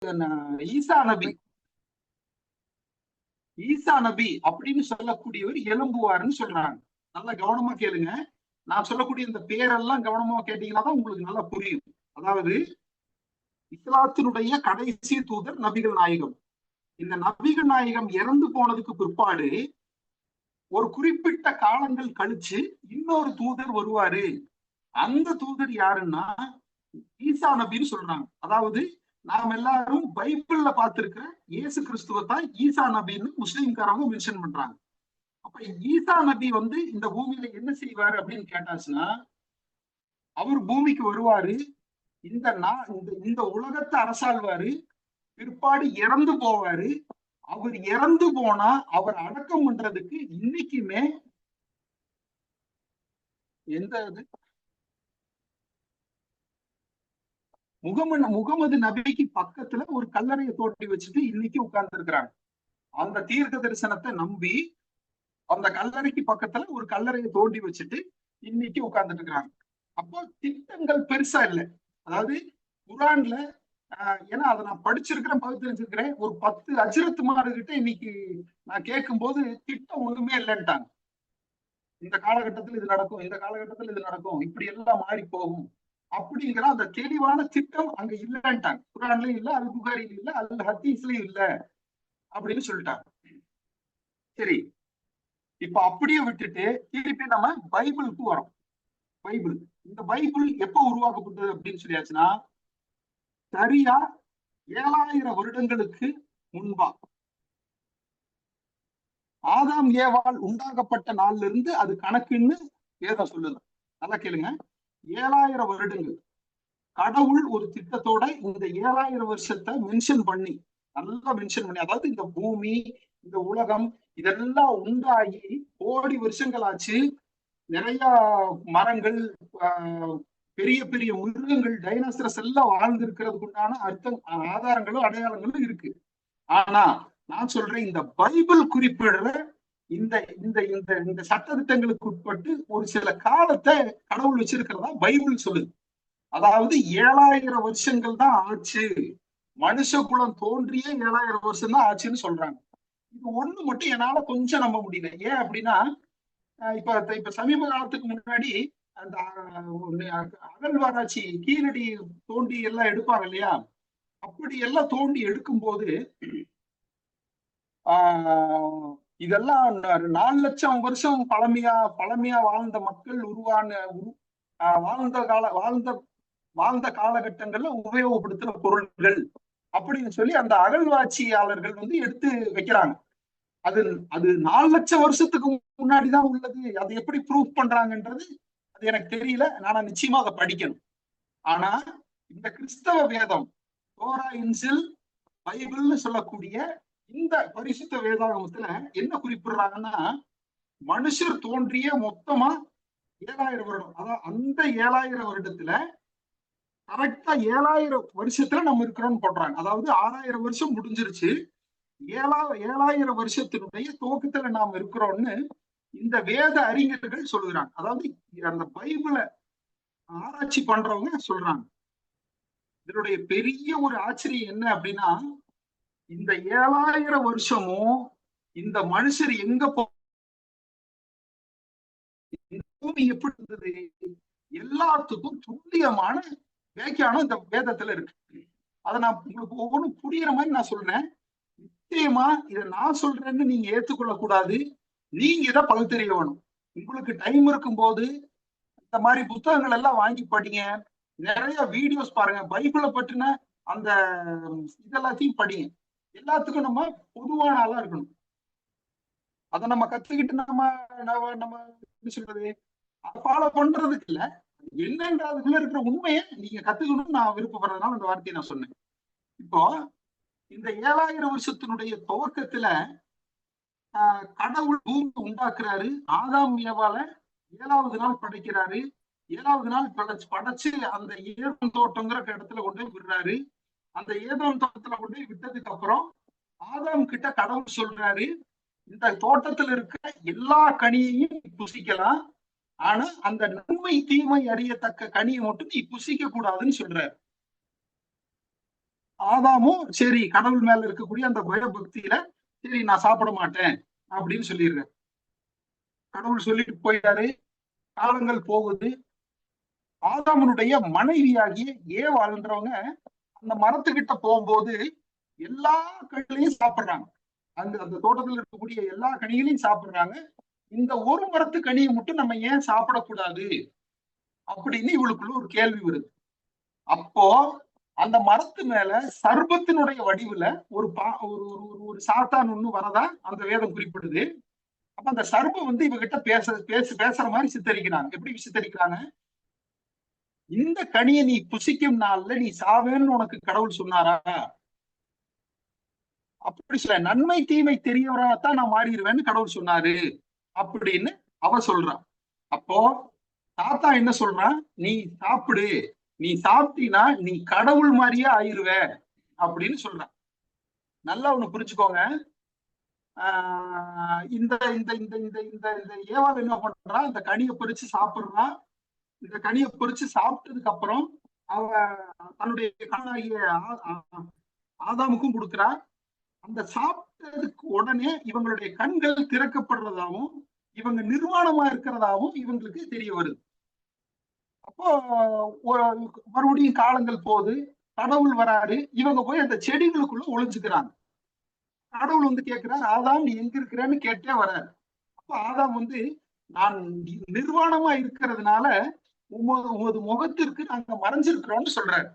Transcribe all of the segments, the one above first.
ஈசா நபி ஈசா நபி அப்படின்னு சொல்லக்கூடியவர் எழும்புவார்னு சொல்றாங்க. நல்லா கவனமா கேளுங்க. நான் சொல்லக்கூடிய இந்த பேரெல்லாம் கவனமா கேட்டீங்கன்னா தான் உங்களுக்கு நல்லா புரியும். அதாவது இஸ்லாத்தினுடைய கடைசி தூதர் நபிகள் நாயகம். இந்த நபிகள் நாயகம் இறந்து போனதுக்கு பிற்பாடு ஒரு குறிப்பிட்ட காலங்கள் கழிச்சு இன்னொரு தூதர் வருவாரு. அந்த தூதர் யாருன்னா ஈசா நபின்னு சொல்றாங்க. அதாவது நாம் எல்லாரும் பைபிள்ல பார்த்திருக்கிற இயேசு கிறிஸ்துவ தான் ஈசா நபின்னு முஸ்லீம்காரங்க மென்ஷன் பண்றாங்க. அப்ப ஈசா நபி இந்த பூமியில என்ன செய்வாரு அப்படின்னு கேட்டாச்சுன்னா, அவர் பூமிக்கு வருவாரு, இந்த இந்த உலகத்தை அரசாழ்வாரு, பிற்பாடு இறந்து போவாரு. அவர் இறந்து போனா அவர் அடக்கம் பண்றதுக்கு இன்னைக்குமே எந்த முகமது நபிக்கு பக்கத்துல ஒரு கல்லறையை தோண்டி வச்சுட்டு இன்னைக்கு உட்கார்ந்து இருக்கிறாங்க. அந்த தீர்க்க தரிசனத்தை நம்பி அந்த கல்லறைக்கு பக்கத்துல ஒரு கல்லறையை தோண்டி வச்சுட்டு இன்னைக்கு உட்கார்ந்துட்டு இருக்கிறாங்க. அப்போ திட்டங்கள் பெருசா இல்லை. அதாவது குரான்ல ஏன்னா அதை நான் படிச்சிருக்கிறேன், பகுத்தறிஞ்சிருக்கிறேன். ஒரு 10 அஜ்ரத்துமார்கிட்ட இன்னைக்கு நான் கேட்கும் போது திட்டம் ஒண்ணுமே இல்லைன்ட்டாங்க. இந்த காலகட்டத்தில் இது நடக்கும், இந்த காலகட்டத்தில் இது நடக்கும், இப்படி எல்லாம் மாறி போகும் அப்படிங்கிற அந்த தெளிவான திட்டம் அங்க இல்லைன்ட்டாங்க. குரான்லயும் இல்ல, அல் புகாரிலும் இல்ல, அல் ஹதீஸ்லயும் இல்ல அப்படின்னு சொல்லிட்டாங்க. சரி, இப்ப அப்படியே விட்டுட்டு திருப்பி நம்ம பைபிளுக்கு வரோம். பைபிள், இந்த பைபிள் எப்ப உருவாக்கப்பட்டது அப்படின்னு சொல்லியாச்சுன்னா, சரியா 7000 வருடங்களுக்கு முன்பா ஆதாம் ஏவாள் உண்டாக்கப்பட்ட நாள்ல இருந்து அது கணக்குன்னு வேதம் சொல்லுது. நல்லா கேளுங்க. 7000 வருடங்கள் கடவுள் ஒரு திட்டத்தோட இந்த 7000 வருஷத்தை மென்ஷன் பண்ணி, நல்லா மென்ஷன் பண்ணி, அதாவது இந்த பூமி, இந்த உலகம் இதெல்லாம் உண்டாகி கோடி வருஷங்கள் ஆச்சு. நிறைய மரங்கள், பெரிய பெரிய மிருகங்கள், டைனோசரஸ் எல்லாம் வாழ்ந்திருக்கிறதுக்கு உண்டான அர்த்தம், ஆதாரங்களும் அடையாளங்களும் இருக்கு. ஆனா நான் சொல்றேன், இந்த பைபிள் குறிப்பிடுற இந்த இந்த இந்த இந்த சட்டத்திட்டங்களுக்கு உட்பட்டு ஒரு சில காலத்தை கடவுள் வச்சிருக்கிறதா பைபிள் சொல்லுது. அதாவது 7000 வருஷங்கள் தான் ஆச்சு, மனுஷ குலம் தோன்றிய 7000 வருஷம் தான் ஆச்சுன்னு சொல்றாங்க. இது ஒண்ணு மட்டும் என்னால கொஞ்சம் நம்ப முடியல. ஏன் அப்படின்னா, இப்ப சமீப காலத்துக்கு முன்னாடி அந்த அகழ்வாராய்ச்சி கீழடி தோண்டி எல்லாம் எடுப்பாங்க இல்லையா, அப்படி எல்லாம் தோண்டி எடுக்கும் போது இதெல்லாம் 4 லட்சம் வருஷம் பழமையா வாழ்ந்த மக்கள் வாழ்ந்த காலகட்டங்கள்ல உபயோகப்படுத்துற பொருட்கள் அப்படின்னு சொல்லி அந்த அகழ்வாட்சியாளர்கள் எடுத்து வைக்கிறாங்க. அது அது 4 லட்சம் வருஷத்துக்கு முன்னாடிதான் உள்ளது. அதை எப்படி ப்ரூவ் பண்றாங்கன்றது அது எனக்கு தெரியல. நான் நிச்சயமா அதை படிக்கணும். ஆனா இந்த கிறிஸ்தவ வேதம், தோரா, இன்ஜில், பைபிள்னு சொல்லக்கூடிய இந்த பரிசுத்த வேதாகமத்துல என்ன குறிப்பிடுறாங்கன்னா, மனுஷர் தோன்றிய மொத்தமா 7000 வருடம். அதாவது அந்த 7000 வருடத்துல கரெக்டா 7000 வருஷத்துல நம்ம இருக்கிறோம்னு போடுறாங்க. அதாவது 6000 வருஷம் முடிஞ்சிருச்சு, 7000 வருஷத்தினுடைய துவக்கத்துல நாம் இருக்கிறோம்னு இந்த வேத அறிஞர்கள் சொல்லுகிறாங்க. அதாவது அந்த பைபிளை ஆராய்ச்சி பண்றவங்க சொல்றாங்க. இதனுடைய பெரிய ஒரு ஆச்சரியம் என்ன அப்படின்னா, இந்த 7000 வருஷமும் இந்த மனுஷர் எங்க பூமி எப்படி இருந்தது எல்லாத்துக்கும் துல்லியமான வியாக்கியானம் இந்த வேதத்துல இருக்கு. அதை நான் உங்களுக்கு ஒவ்வொன்றும் புரியுற மாதிரி நான் சொல்றேன். நிச்சயமா இதை நான் சொல்றேன்னு நீங்க ஏத்துக்கொள்ள கூடாது. நீங்க இதை பகுத்தறிய வேணும். உங்களுக்கு டைம் இருக்கும் போது இந்த மாதிரி புத்தகங்கள் எல்லாம் வாங்கி படிங்க, நிறைய வீடியோஸ் பாருங்க, பைபிளை பற்றின அந்த இதெல்லாத்தையும் படிங்க. எல்லாத்துக்கும் நம்ம பொதுவான ஆளா இருக்கணும். அதை நம்ம கத்துக்கிட்டு நம்ம நம்ம என்ன சொல்றது, அதை ஃபாலோ பண்றதுக்கு இல்ல, என்னன்றதுக்குள்ள இருக்கிற உண்மையை நீங்க கத்துக்கணும்னு நான் விருப்பப்படுறதுனால அந்த வார்த்தையை நான் சொன்னேன். இப்போ இந்த 7000 வருஷத்தினுடைய துவக்கத்துல கடவுள் பூமி உண்டாக்குறாரு. ஆதாம் ஏவால 7வது நாள் படைக்கிறாரு. 7வது நாள் படைச்சு அந்த ஏதேன் தோட்டங்கிற இடத்துல கொண்டு போய் விடுறாரு. அந்த ஏதேன் தோட்டத்துல கொண்டு போய் விட்டதுக்கு அப்புறம் ஆதாம் கிட்ட கடவுள் சொல்றாரு, இந்த தோட்டத்தில் இருக்கிற எல்லா கனியையும் புசிக்கலாம், ஆனா அந்த நன்மை தீமை அறியத்தக்க கனியை மட்டும் நீ புசிக்க கூடாதுன்னு சொல்றாரு. ஆதாமும் சரி கடவுள் மேல இருக்கக்கூடிய அந்த பயபக்தியில சரி நான் சாப்பிட மாட்டேன் அப்படின்னு சொல்லிடுறாரு. கடவுள் சொல்லிட்டு போயிட்டாரு. காலங்கள் போகுது. ஆதாமனுடைய மனைவியாகிய ஏவாள்ன்றவங்க அந்த மரத்துக்கிட்ட போகும்போது எல்லா கனிகளையும் சாப்பிடுறாங்க. அந்த அந்த தோட்டத்தில் இருக்கக்கூடிய எல்லா கனிகளையும் சாப்பிடுறாங்க. இந்த ஒரு மரத்து கனியை மட்டும் நம்ம ஏன் சாப்பிடக்கூடாது அப்படின்னு இவளுக்குள்ள ஒரு கேள்வி வருது. அப்போ அந்த மரத்து மேல சர்பத்தினுடைய வடிவுல ஒரு ஒரு ஒரு சாத்தான் ஒண்ணு வரதா அந்த வேதம் குறிப்பிடுது. அப்ப அந்த சர்பம் வந்து இவகிட்ட பேசுற மாதிரி சித்தரிக்கிறாங்க. எப்படி சித்தரிக்கிறாங்க? இந்த கனியை நீ புசிக்கும் நாள்ல நீ சாவேன்னு உனக்கு கடவுள் சொன்னாரா? அப்படி சொல்ல நன்மை தீமை தெரியவராத்தான் நான் மாறிடுவேன்னு கடவுள் சொன்னாரு அப்படின்னு அவ சொல்றான். அப்போ தாத்தா என்ன சொல்றான்? நீ சாப்பிடு, நீ சாப்பிட்டீனா நீ கடவுள் மாதிரியே ஆயிருவ அப்படின்னு சொல்றான். நல்லா ஒண்ணு புரிஞ்சுக்கோங்க. இந்த இந்த இந்த இந்த இந்த இந்த ஏவாள் என்ன பண்றான்? இந்த கனியை பறிச்சு சாப்பிடுறான். இந்த கனியை பறிச்சு சாப்பிட்டதுக்கு அப்புறம் அவ தன்னுடைய கணவனாகிய ஆதாமுக்கும் கொடுக்குறா. அந்த சாப்பிட்டதுக்கு உடனே இவங்களுடைய கண்கள் திறக்கப்படுறதாவும் இவங்க நிர்வாணமா இருக்கிறதாவும் இவங்களுக்கு தெரிய வருது. அப்போ மறுபடியும் காலங்கள் போகுது. கடவுள் வராரு. இவங்க போய் அந்த செடிகளுக்குள்ள ஒளிஞ்சுக்கிறாங்க. கடவுள் வந்து கேட்கிறார், ஆதாம் நீ எங்க இருக்கிறன்னு கேட்டே வராரு. அப்ப ஆதாம் வந்து நான் நிர்வாணமா இருக்கிறதுனால உமது முகத்திற்கு நாங்க மறைஞ்சிருக்கிறோம்னு சொல்றாரு.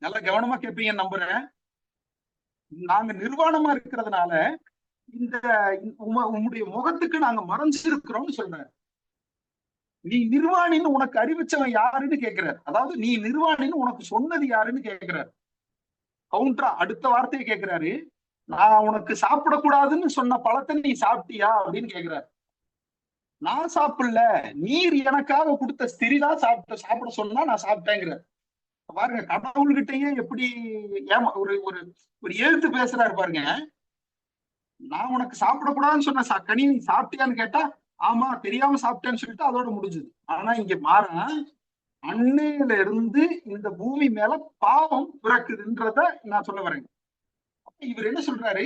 நல்லா கவனமா கேட்பீங்கன்னு நம்புறேன். நாங்க நிர்வாணமா இருக்கிறதுனால இந்த உம்முடைய முகத்துக்கு நாங்க மறைஞ்சிருக்கிறோம்னு சொல்றாரு. நீ நிர்வாணின்னு உனக்கு அறிவிச்சவன் யாருன்னு கேட்கிறார். அதாவது நீ நிர்வாணின்னு உனக்கு சொன்னது யாருன்னு கேட்கிறார். கவுண்டரா அடுத்த வார்த்தையை கேட்கிறாரு, நான் உனக்கு சாப்பிடக்கூடாதுன்னு சொன்ன பழத்தை நீ சாப்பிட்டியா அப்படின்னு கேட்கிறாரு. நான் சாப்பிடல, நீர் எனக்காக கொடுத்த ஸ்திரிதான் சாப்பிட சொன்னா நான் சாப்பிட்டேங்கிறார். பாருங்க கடவுள்கிட்டயே எப்படி ஒரு ஒரு ஒரு எழுத்து பேசுறாரு பாருங்க. நான் உனக்கு சாப்பிடக்கூடாதுன்னு சொன்ன கனி நீ சாப்பிட்டியான்னு கேட்டா ஆமா தெரியாம சாப்பிட்டேன்னு சொல்லிட்டு அதோட முடிஞ்சுது. ஆனா இங்க மாற அன்னையில இருந்து இந்த பூமி மேல பாவம் பிறக்குதுன்றத நான் சொல்ல வரேங்க. அப்ப இவர் என்ன சொல்றாரு?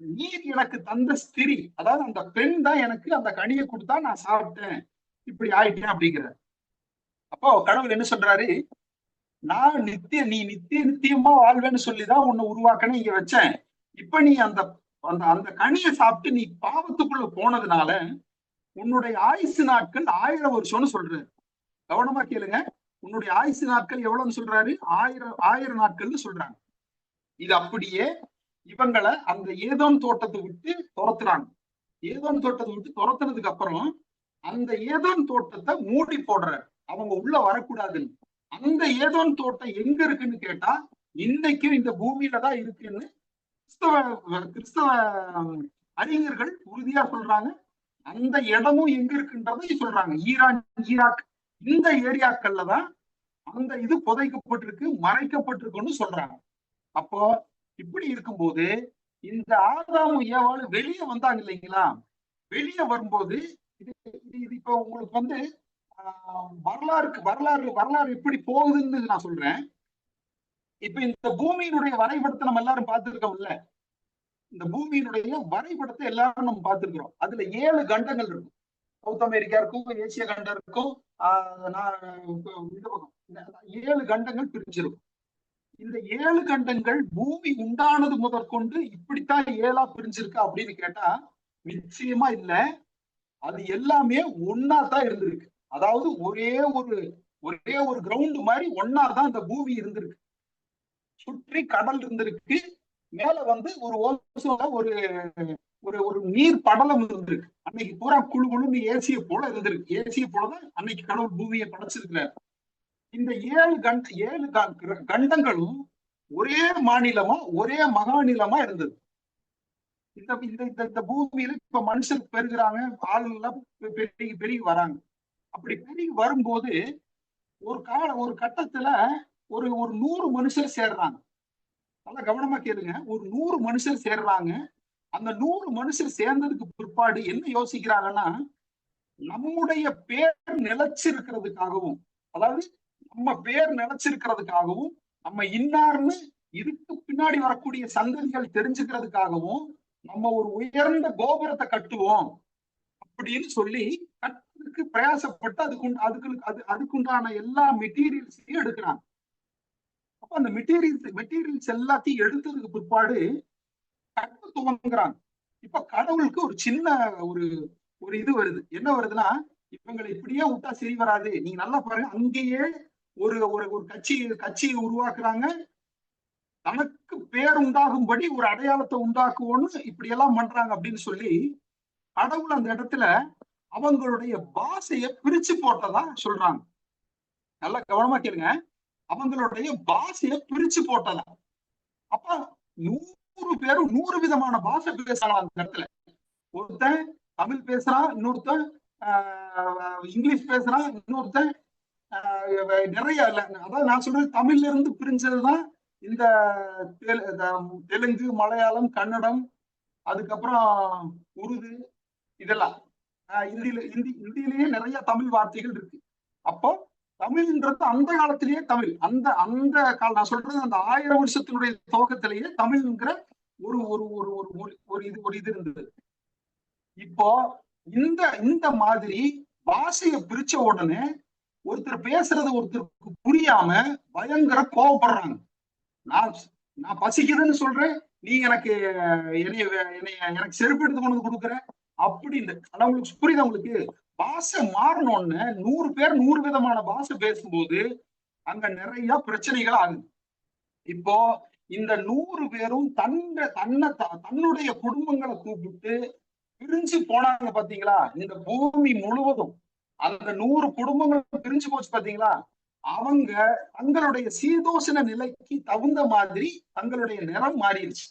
நீர் எனக்கு தந்த ஸ்திரி, அதாவது அந்த பெண் தான் எனக்கு அந்த கனியை கொடுத்தா நான் சாப்பிட்டேன், இப்படி ஆயிட்டேன் அப்படிங்கிறார். அப்போ கடவுள் என்ன சொல்றாரு? நான் நீ நித்திய நித்தியமா வாழ்வேன்னு சொல்லிதான் உன்னை உருவாக்கணும் இங்க வச்சேன். இப்ப நீ அந்த அந்த அந்த கனியை சாப்பிட்டு நீ பாவத்துக்குள்ள போனதுனால உன்னுடைய ஆயுசு நாட்கள் 1000 வருஷம்னு சொல்றாரு. கவனமா கேளுங்க. உன்னுடைய ஆயுசு நாட்கள் எவ்வளவுன்னு சொல்றாரு? 1000 நாட்கள்னு சொல்றாங்க. இது அப்படியே இவங்களை அந்த ஏதோன் தோட்டத்தை விட்டு துரத்துறாங்க. ஏதோன் தோட்டத்தை விட்டு துரத்துனதுக்கு அப்புறம் அந்த ஏதோன் தோட்டத்தை மூடி போடுறாரு. அவங்க உள்ள வரக்கூடாதுன்னு. அந்த ஏதோன் தோட்டம் எங்க இருக்குன்னு கேட்டா இன்னைக்கும் இந்த பூமியில தான் இருக்குன்னு கிறிஸ்தவ அறிஞர்கள் உறுதியா சொல்றாங்க. அந்த இடமும் எங்க இருக்குன்றதை சொல்றாங்க. ஈரான், ஈராக் இந்த ஏரியாக்கள்ல தான் அந்த இது புதைக்கப்பட்டிருக்கு, மறைக்கப்பட்டிருக்குன்னு சொல்றாங்க. அப்போ இப்படி இருக்கும்போது இந்த ஆதாமும் ஏவாளும் வெளியே வந்தாங்க இல்லைங்களா? வெளியே வரும்போது இது இது இப்ப உங்களுக்கு வந்து வரலாறு எப்படி போகுதுன்னு நான் சொல்றேன். இப்ப இந்த பூமியினுடைய வரைபடத்தை நம்ம எல்லாரும் பார்த்திருக்கோம்ல. இந்த பூமியினுடைய வரைபடத்தை எல்லாரும் நம்ம பார்த்திருக்கிறோம். அதுல 7 கண்டங்கள் இருக்கும். சவுத் அமெரிக்கா இருக்கும், ஏசிய கண்டம் இருக்கும், இந்த பக்கம் 7 கண்டங்கள் பிரிஞ்சிருக்கும். இந்த 7 கண்டங்கள் பூமி உண்டானது முதற்கொண்டு இப்படித்தான் 7ஆ பிரிஞ்சிருக்கா அப்படின்னு கேட்டா நிச்சயமா இல்ல. அது எல்லாமே ஒன்னா தான் இருந்திருக்கு. அதாவது ஒரே ஒரு கிரவுண்ட் மாதிரி ஒன்னா தான் அந்த பூமி இருந்திருக்கு. சுற்றி கடல் இருந்திருக்கு. மேல வந்து ஒரு ஓசோல ஒரு ஒரு ஒரு நீர் படலம் இருந்திருக்கு. அன்னைக்கு பூரா குழு குழுன்னு ஏசிய போல இருந்திருக்கு. ஏசிய போலதான் அன்னைக்கு கடவுள் பூமியை படைச்சிருக்கிறார். இந்த 7 கண்டங்களும் ஒரே மாநிலமா ஒரே மகாநிலமா இருந்தது. இந்த இந்த இந்த பூமியில இப்ப மனுஷர் பெருகிறாங்க, ஆளுநர்லாம் பெருகி பெருகி வராங்க. அப்படி பெருகி வரும்போது ஒரு கட்டத்துல ஒரு ஒரு 100 மனுஷர் சேர்றாங்க. நல்லா கவனமா கேளுங்க. ஒரு 100 மனுஷர் சேர்றாங்க. அந்த 100 மனுஷர் சேர்ந்ததுக்கு பிற்பாடு என்ன யோசிக்கிறாங்கன்னா, நம்முடைய பேர் நிலைச்சிருக்கிறதுக்காகவும், அதாவது நம்ம பேர் நிலைச்சிருக்கிறதுக்காகவும் நம்ம இன்னார்னு இதுக்கு பின்னாடி வரக்கூடிய சந்ததிகள் தெரிஞ்சுக்கிறதுக்காகவும் நம்ம ஒரு உயர்ந்த கோபுரத்தை கட்டுவோம் அப்படின்னு சொல்லி கட்டுறதுக்கு பிரயாசப்பட்டு அதுக்குண்டான எல்லா மெட்டீரியல்ஸையும் எடுக்கிறாங்க. அப்ப அந்த மெட்டீரியல்ஸ் எல்லாத்தையும் எடுத்ததுக்கு பிற்பாடு கட்ட துவங்குறாங்க. இப்ப கடவுளுக்கு ஒரு சின்ன ஒரு ஒரு இது வருது. என்ன வருதுன்னா, இவங்களை இப்படியே விட்டா சரி வராது. நீங்க நல்லா பாருங்க, அங்கேயே ஒரு ஒரு ஒரு கட்சியை உருவாக்குறாங்க. தனக்கு பேர் உண்டாகும்படி ஒரு அடையாளத்தை உண்டாக்குவோன்னு இப்படி எல்லாம் பண்றாங்க அப்படின்னு சொல்லி கடவுள் அந்த இடத்துல அவங்களுடைய பாஷையை பிரிச்சு போட்டதா சொல்றாங்க. நல்லா கவனமா கேளுங்க. அவங்களுடைய பாஷையை பிரிச்சு போட்டதா. அப்ப 100 பேரும் 100 விதமான பாஷை பேசலாம் அந்த இடத்துல. ஒருத்தன் தமிழ் பேசுறான், இன்னொருத்தன் இங்கிலீஷ் பேசுறான், இன்னொருத்தன் நிறைய இல்ல. அதாவது நான் சொல்றது தமிழ்ல இருந்து பிரிஞ்சதுதான் இந்த தெலுங்கு, மலையாளம், கன்னடம், அதுக்கப்புறம் உருது, இதெல்லாம் இந்தியிலேயே நிறைய தமிழ் வார்த்தைகள் இருக்கு. அப்போ தமிழ்ன்றது அந்த காலத்திலேயே தமிழ் அந்த அந்த கால நான் சொல்றது அந்த 1000 வருஷத்தினுடைய துவக்கத்திலேயே தமிழ்ங்கிற ஒரு ஒரு ஒரு ஒரு இது இருந்தது. இப்போ இந்த இந்த மாதிரி பாஷையை பிரிச்ச உடனே ஒருத்தர் பேசுறது ஒருத்தருக்கு புரியாம பயங்கர கோவப்படுறாங்க. நான் நான் பசிக்குதுன்னு சொல்றேன், நீ எனக்கு எனக்கு செருப்பு எடுத்து கொண்டு கொடுக்குற அப்படின்னு. உங்களுக்கு புரியுது? உங்களுக்கு பாஷை மாறணும்னு 100 பேர் 100 விதமான பாஷை பேசும்போது அங்க நிறைய பிரச்சனைகள் ஆகுது. இப்போ இந்த 100 பேரும் தன்னுடைய குடும்பங்களை கூப்பிட்டு பிரிஞ்சு போனாங்க பாத்தீங்களா? இந்த பூமி முழுவதும் அந்த 100 குடும்பங்கள் பிரிஞ்சு போச்சு பாத்தீங்களா? அவங்க தங்களுடைய சீதோஷண நிலைக்கு தகுந்த மாதிரி தங்களுடைய நிறம் மாறிடுச்சு.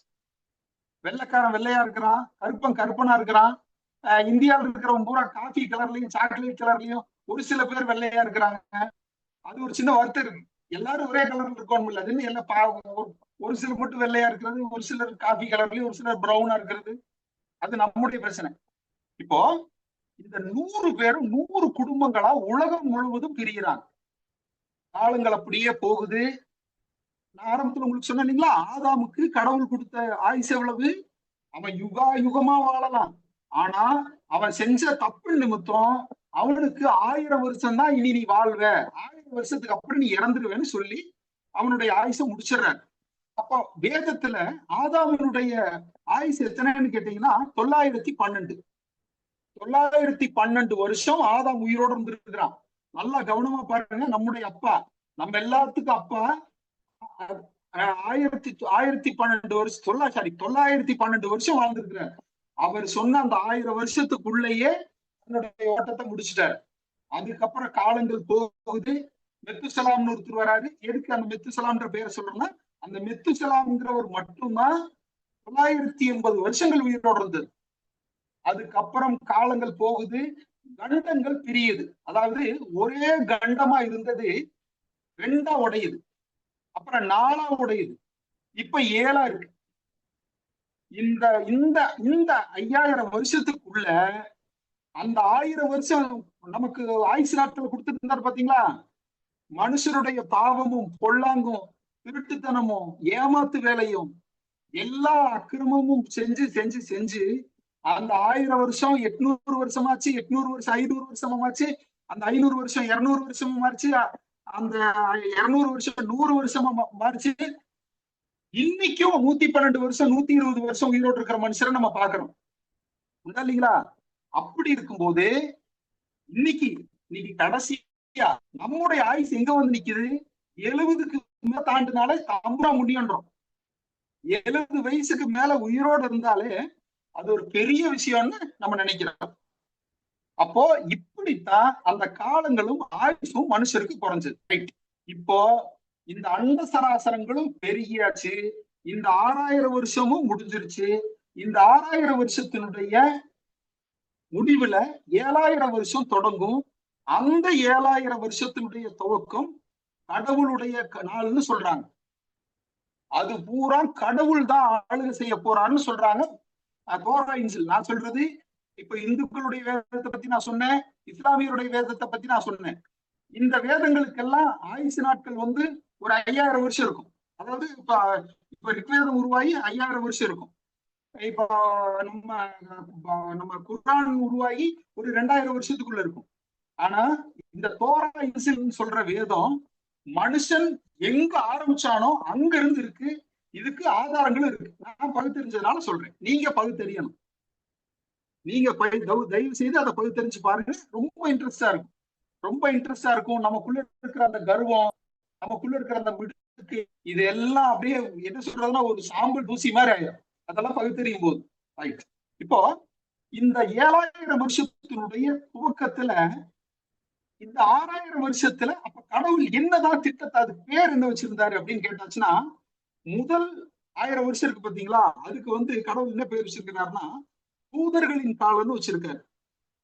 வெள்ளைக்காரன் வெள்ளையா இருக்கிறான், கருப்பன் கருப்பனா இருக்கிறான். இந்தியாவில் இருக்கிறவங்க பூரா காஃபி கலர்லயும் சாக்லேட் கலர்லயும், ஒரு சில பேர் வெள்ளையா இருக்கிறாங்க. அது ஒரு சின்ன வருத்தம் இருக்கு. எல்லாரும் ஒரே கலர்ல இருக்கணும் இல்ல, அதுன்னு எல்லாம் ஒரு சிலர் மட்டும் வெள்ளையா இருக்கிறது, ஒரு சிலர் காஃபி கலர்லயும், ஒரு சிலர் பிரவுனா இருக்கிறது. அது நம்முடைய பிரச்சனை. இப்போ இந்த 100 பேரும் 100 குடும்பங்களா உலகம் முழுவதும் பிரிகிறாங்க. காலங்கள் அப்படியே போகுது. நான் ஆரம்பத்துல உங்களுக்கு சொன்னேன் இல்லைங்களா, ஆதாமுக்கு கடவுள் கொடுத்த ஆயுசு எவ்வளவு? அவன் யுகா யுகமா வாழலாம். ஆனா அவன் செஞ்ச தப்பு நிமித்தம் அவனுக்கு 1000 வருஷம் தான் இனி நீ வாழ்வ, 1000 வருஷத்துக்கு அப்புறம் நீ இறந்துருவேன்னு சொல்லி அவனுடைய ஆயுசை முடிச்சிடறாரு. அப்போ வேதத்துல ஆதாமனுடைய ஆயுசு எத்தனைன்னு கேட்டீங்கன்னா 912. 912 வருஷம் ஆதாம் உயிரோடு இருந்திருக்கிறான். நல்லா கவனமா பாருங்க. நம்முடைய அப்பா, நம்ம எல்லாத்துக்கும் அப்பா 1012 வருஷம் 912 வருஷம் வாழ்ந்திருக்கிறார். அவர் சொன்ன அந்த 1000 வருஷத்துக்குள்ளேயே தன்னுடைய ஓட்டத்தை முடிச்சிட்டாரு. அதுக்கப்புறம் காலங்கள் போகுது. மெத்துசலாம்னு ஒருத்தர் வராரு. எதுக்கு அந்த மெத்துசலாம்ன்ற பேரை சொல்றோம்னா, அந்த மெத்துசலாம்ங்கிறவர் மட்டும்தான் 980 வருஷங்கள் உயிரோடு இருந்தது. அதுக்கப்புறம் காலங்கள் போகுது, கண்டங்கள் பிரியுது. அதாவது ஒரே கண்டமா இருந்தது 2ஆ உடையுது, அப்புறம் 4ஆ உடையுது, இப்ப 7ஆ இருக்கு. இந்த இந்த இந்த 5000 வருஷத்துக்குள்ள அந்த 1000 வருஷம் நமக்கு ஆயுசு நாட்கள் கொடுத்துட்டு இருந்தாரு பாத்தீங்களா? மனுஷருடைய பாவமும் பொல்லாங்கும் திருட்டுத்தனமும் ஏமாத்து வேலையும் எல்லா அக்கிரமமும் செஞ்சு செஞ்சு செஞ்சு அந்த 1000 வருஷம் 800 வருஷமாச்சு, 800 வருஷம் 500 வருஷமாச்சு, அந்த 500 வருஷம் 200 வருஷமா மாறிச்சு, அந்த 200 வருஷம் 100 வருஷமா மாறிச்சு. இன்னைக்கும் 112 வருஷம் 120 வருஷம் உயிரோடு இருக்கிற மனுஷரை நம்ம பாக்குறோம் இல்லைங்களா? அப்படி இருக்கும்போது இன்னைக்கு கடைசியா நம்முடைய ஆயுசு எங்க வந்து நிக்குது? 70க்கு மேல தாண்டினாலே தம்புரா முடியன்றோம். 70 வயசுக்கு மேல உயிரோடு இருந்தாலே அது ஒரு பெரிய விஷயம்னு நம்ம நினைக்கிறோம். அப்போ இப்படித்தான் அந்த காலங்களும் ஆயுசும் மனுஷருக்கு குறைஞ்சது. இப்போ இந்த அண்ட சராசரங்களும் பெருகியாச்சு. இந்த 6000 வருஷமும் முடிஞ்சிருச்சு. இந்த 6000 வருஷத்தினுடைய முடிவுல 7000 வருஷம் தொடங்கும். அந்த 7000 வருஷத்தினுடைய துவக்கம் கடவுளுடைய நாள்னு சொல்றாங்க. அது பூரா கடவுள் தான் ஆளுகை செய்ய போறான்னு சொல்றாங்க. நான் சொல்றது இப்ப இந்துக்களுடைய வேதத்தை பத்தி நான் சொன்னேன், இஸ்லாமியருடைய வேதத்தை பத்தி நான் சொன்னேன். இந்த வேதங்களுக்கெல்லாம் ஆயுசு நாட்கள் வந்து ஒரு 5000 வருஷம் இருக்கும். அதாவது இப்ப இப்ப ரிக்வேதம் உருவாகி 5000 வருஷம் இருக்கும். இப்போ நம்ம நம்ம குர்ஆன் உருவாகி ஒரு 2000 வருஷத்துக்குள்ள இருக்கும். ஆனா இந்த தோரா இன்சில்னு சொல்ற வேதம் மனுஷன் எங்க ஆரம்பிச்சானோ அங்க இருந்து இருக்கு. இதுக்கு ஆதாரங்களும் இருக்கு. நான் பகுத்தறிஞ்சதுனால சொல்றேன், நீங்க பகுத்தறியணும். நீங்க தயவு செய்து அதை பகுத்தறிஞ்சு பாருங்க. ரொம்ப இன்ட்ரெஸ்டா இருக்கும், ரொம்ப இன்ட்ரெஸ்டா இருக்கும். நமக்குள்ள இருக்கிற அந்த கர்வம், நமக்குள்ள இருக்கிற அந்த மிடுக்கு, இது எல்லாம் அப்படியே என்ன சொல்றதுன்னா ஒரு சாம்பல் தூசி மாதிரி ஆயிடும் அதெல்லாம் பகுத்தறியும் போது. ரைட். இப்போ இந்த 7000 வருஷத்தினுடைய துவக்கத்துல, இந்த 6000 வருஷத்துல அப்ப கடவுள் என்னதான் திட்டத்தை, அது பேர் என்ன வச்சிருந்தாரு அப்படின்னு கேட்டாச்சுன்னா, முதல் 1000 வருஷம் இருக்கு பாத்தீங்களா, அதுக்கு வந்து கடவுள் என்ன பேர் வச்சிருக்கிறாருன்னா தூதர்களின் காலம்னு வச்சிருக்காரு.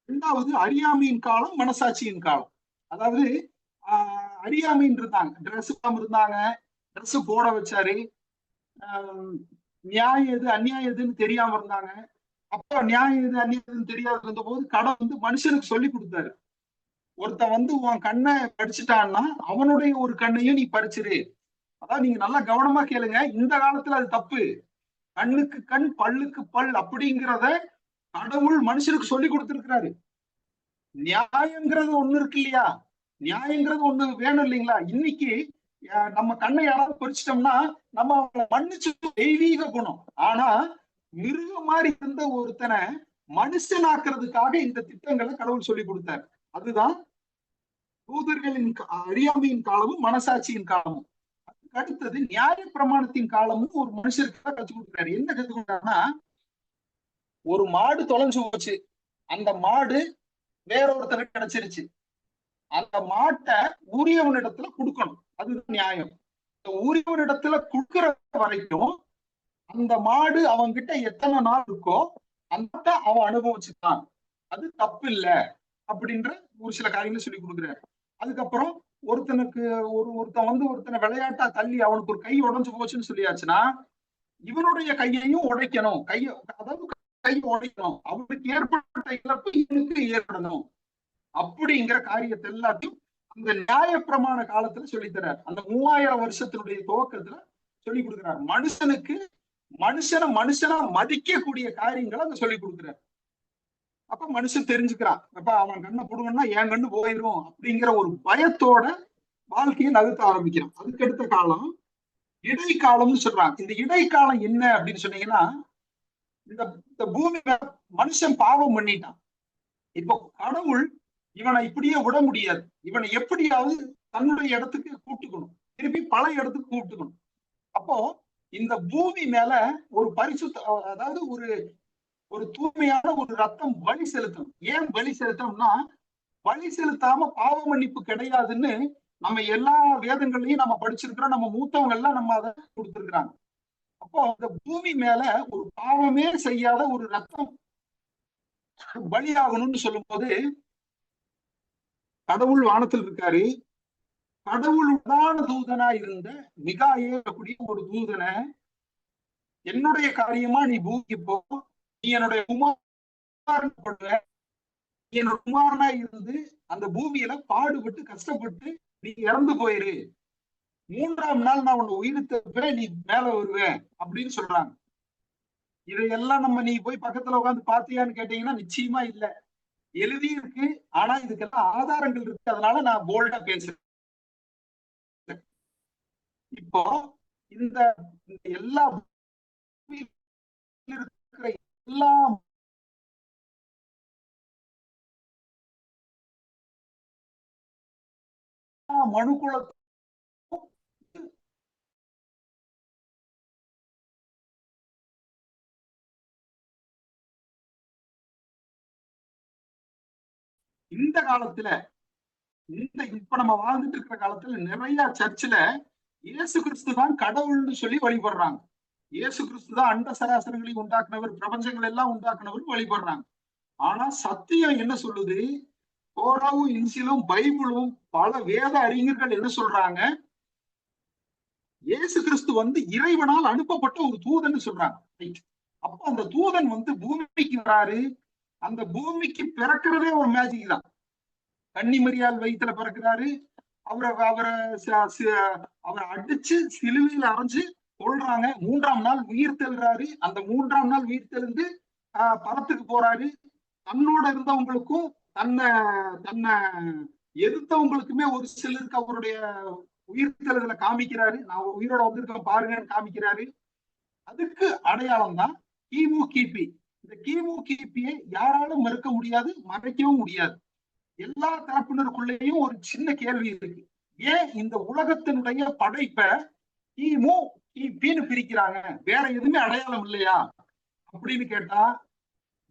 இரண்டாவது அறியாமையின் காலம், மனசாட்சியின் காலம். அதாவது அறியாமைன்னு இருந்தாங்க, ட்ரெஸ் இருந்தாங்க, ட்ரெஸ் போட வச்சாரு. நியாயம் எது அநியாயம் எதுன்னு தெரியாம இருந்தாங்க. அப்ப நியாயம் எது அநியாயம் எதுன்னு தெரியாத இருந்த போது கடவுள் வந்து மனுஷனுக்கு சொல்லி கொடுத்தாரு. ஒருத்தன் வந்து உன் கண்ணை படிச்சுட்டான்னா அவனுடைய ஒரு கண்ணையும் நீ பறிச்சிரு. அதாவது நீங்க நல்லா கவனமா கேளுங்க, இந்த காலத்துல அது தப்பு. கண்ணுக்கு கண் பல்லுக்கு பல் அப்படிங்கிறத கடவுள் மனுஷனுக்கு சொல்லி கொடுத்திருக்கிறாரு. நியாயங்கிறது ஒண்ணு இருக்கு இல்லையா, நியாயங்கிறது ஒண்ணு வேணும் இல்லைங்களா. இன்னைக்கு நம்ம கண்ணை யாராவது பறிச்சிட்டோம்னா நம்ம அவங்களை மன்னிச்சு, தெய்வீக குணம். ஆனா மிருக மாதிரி இருந்த ஒருத்தனை மனுஷனாக்குறதுக்காக இந்த திட்டங்களை கடவுள் சொல்லி கொடுத்தாரு. அதுதான் தூதர்களின் அறியாமையின் காலமும் மனசாட்சியின் காலமும். அதுக்கு அடுத்தது நியாய பிரமாணத்தின் காலமும் ஒரு மனுஷருக்கு தான் கற்றுக் கொடுக்குறாரு. என்ன கற்றுக் கொடுத்தாருன்னா, ஒரு மாடு தொலைஞ்சு போச்சு, அந்த மாடு வேற ஒருத்தருக்கு கிடைச்சிருச்சு. அந்த மாட்டை உரியவனிடத்துல கொடுக்கணும், அதுதான் நியாயம். உரியவனிடத்துல கொடுக்கிற வரைக்கும் அந்த மாடு அவன்கிட்ட எத்தனை நாள் இருக்கோ அந்த அவன் அனுபவிச்சுட்டான், அது தப்பு இல்ல அப்படின்ற ஒரு சில காரியங்களை சொல்லி கொடுக்குறாரு. அதுக்கப்புறம் ஒருத்தனுக்கு ஒருத்தன் வந்து ஒருத்தனை விளையாட்டா தள்ளி அவனுக்கு ஒரு கை உடைஞ்சு போச்சுன்னு சொல்லியாச்சுன்னா, இவனுடைய கையையும் உடைக்கணும், அதாவது கையை உடைக்கணும், அவனுக்கு ஏற்பட்ட இழப்பு இவனுக்கு ஏற்படணும் அப்படிங்கிற காரியத்தை எல்லாத்தையும் அந்த நியாய பிரமாண காலத்துல சொல்லித்தரார். அந்த 3000 வருஷத்தினுடைய துவக்கத்துல சொல்லி கொடுக்கிறார். மனுஷனுக்கு மனுஷனா மதிக்கக்கூடிய காரியங்களை அங்க சொல்லி கொடுக்கிறார். அப்ப மனுஷன் தெரிஞ்சுக்கிறான், அப்ப அவன் கண்ணை போடுவான்னா என் கண்ணு போயிடும் அப்படிங்கிற ஒரு பயத்தோட வாழ்க்கையை நகர்த்த ஆரம்பிக்கிறான். அதுக்கு அடுத்த காலம் இடைக்காலம்னு சொல்றாங்க. இந்த இடைக்காலம் என்ன அப்படின்னு சொன்னீங்கன்னா, இந்த பூமி மனுஷன் பாவம் பண்ணிட்டான். இப்போ கடவுள் இவனை இப்படியே விட முடியாது, இவனை எப்படியாவது தன்னுடைய இடத்துக்கு கூட்டுக்கணும், திருப்பி பல இடத்துக்கு கூட்டுக்கணும். அப்போ இந்த பூமி மேல ஒரு பரிசுத்த, அதாவது ஒரு தூய்மையான ஒரு ரத்தம் பலி செலுத்தணும். ஏன் பலி செலுத்தணும்னா, பலி செலுத்தாம பாவ மன்னிப்பு கிடையாதுன்னு நம்ம எல்லா வேதங்கள்லயும் நம்ம படிச்சிருக்கிறோம். நம்ம மூத்தவங்க எல்லாம் நம்ம அதை கொடுத்திருக்கிறாங்க. அப்போ அந்த பூமி மேல ஒரு பாவமே செய்யாத ஒரு ரத்தம் பலியாகணும்னு சொல்லும் போது, கடவுள் வானத்தில் இருக்காரு, கடவுள் உடான தூதனா இருந்த மிகாயேல் ஒரு தூதனை, என்னுடைய காரியமா நீ பூமிக்கு போ, நீ என்னுடைய குமாரன், என்னோட குமாரனா இருந்து அந்த பூமியில பாடுபட்டு கஷ்டப்பட்டு நீ இறந்து போயிரு, 3ஆம் நாள் நான் உன்னை உயிர்த்த நீ மேல வருவேன் அப்படின்னு சொல்றாங்க. இதையெல்லாம் நம்ம நீ போய் பக்கத்துல உட்காந்து பாத்தியான்னு கேட்டீங்கன்னா நிச்சயமா இல்ல. எழுதி இருக்கு, ஆனா இதுக்கெல்லாம் ஆதாரங்கள் இருக்கு, அதனால நான் போல்டா பேசுறேன். இப்போ இந்த எல்லா இருக்கிற எல்லா மனுக்குல இந்த காலத்துல, இப்ப நம்ம வாழ்ந்துட்டு இருக்கிற காலத்துல நிறைய சர்ச்சில் இயேசு கிறிஸ்து தான் கடவுள்னு சொல்லி வழிபடுறாங்க. இயேசு கிறிஸ்து தான் அண்ட சராசரங்களை உண்டாக்குனவர், பிரபஞ்சங்கள் எல்லாம் உண்டாக்குனவர் வழிபடுறாங்க. ஆனா சத்தியம் என்ன சொல்லுது, தோராவும் இன்சிலும் பைபிளும் பல வேத அறிஞர்கள் என்ன சொல்றாங்க, இயேசு கிறிஸ்து வந்து இறைவனால் அனுப்பப்பட்ட ஒரு தூதன் சொல்றாங்க. அப்ப அந்த தூதன் வந்து பூமிக்கு வராரு, அந்த பூமிக்கு பிறக்கிறதே ஒரு மேஜிக் தான். கன்னிமரியால் வயிற்றுல பிறக்கிறாரு, அவரை அவரை அவரை அடிச்சு சிலுவையில் அரைஞ்சு கொள்றாங்க. 3ஆம் நாள் உயிர் தெழுறாரு. அந்த 3ஆம் நாள் உயிர் தெழுந்து பரத்துக்கு போறாரு. தன்னோட இருந்தவங்களுக்கும் தன்னை தன்னை எதிர்த்தவங்களுக்குமே ஒரு சிலருக்கு அவருடைய உயிர் தெழுதலை காமிக்கிறாரு. நான் உயிரோட வந்திருக்கேன் பாருங்கன்னு காமிக்கிறாரு. அதுக்கு அடையாளம் தான் கிமு கிபி. இந்த கிமு கிபியை யாராலும் மறுக்க முடியாது, மறைக்கவும் முடியாது. எல்லா தரப்பினருக்குள்ளேயும் ஒரு சின்ன கேள்வி இருக்கு. ஏன் இந்த உலகத்தினுடைய படைப்பை கிமு கிபின்னு பிரிக்கிறாங்க? வேற எதுவுமே அடையாளம் இல்லையா அப்படின்னு கேட்டா,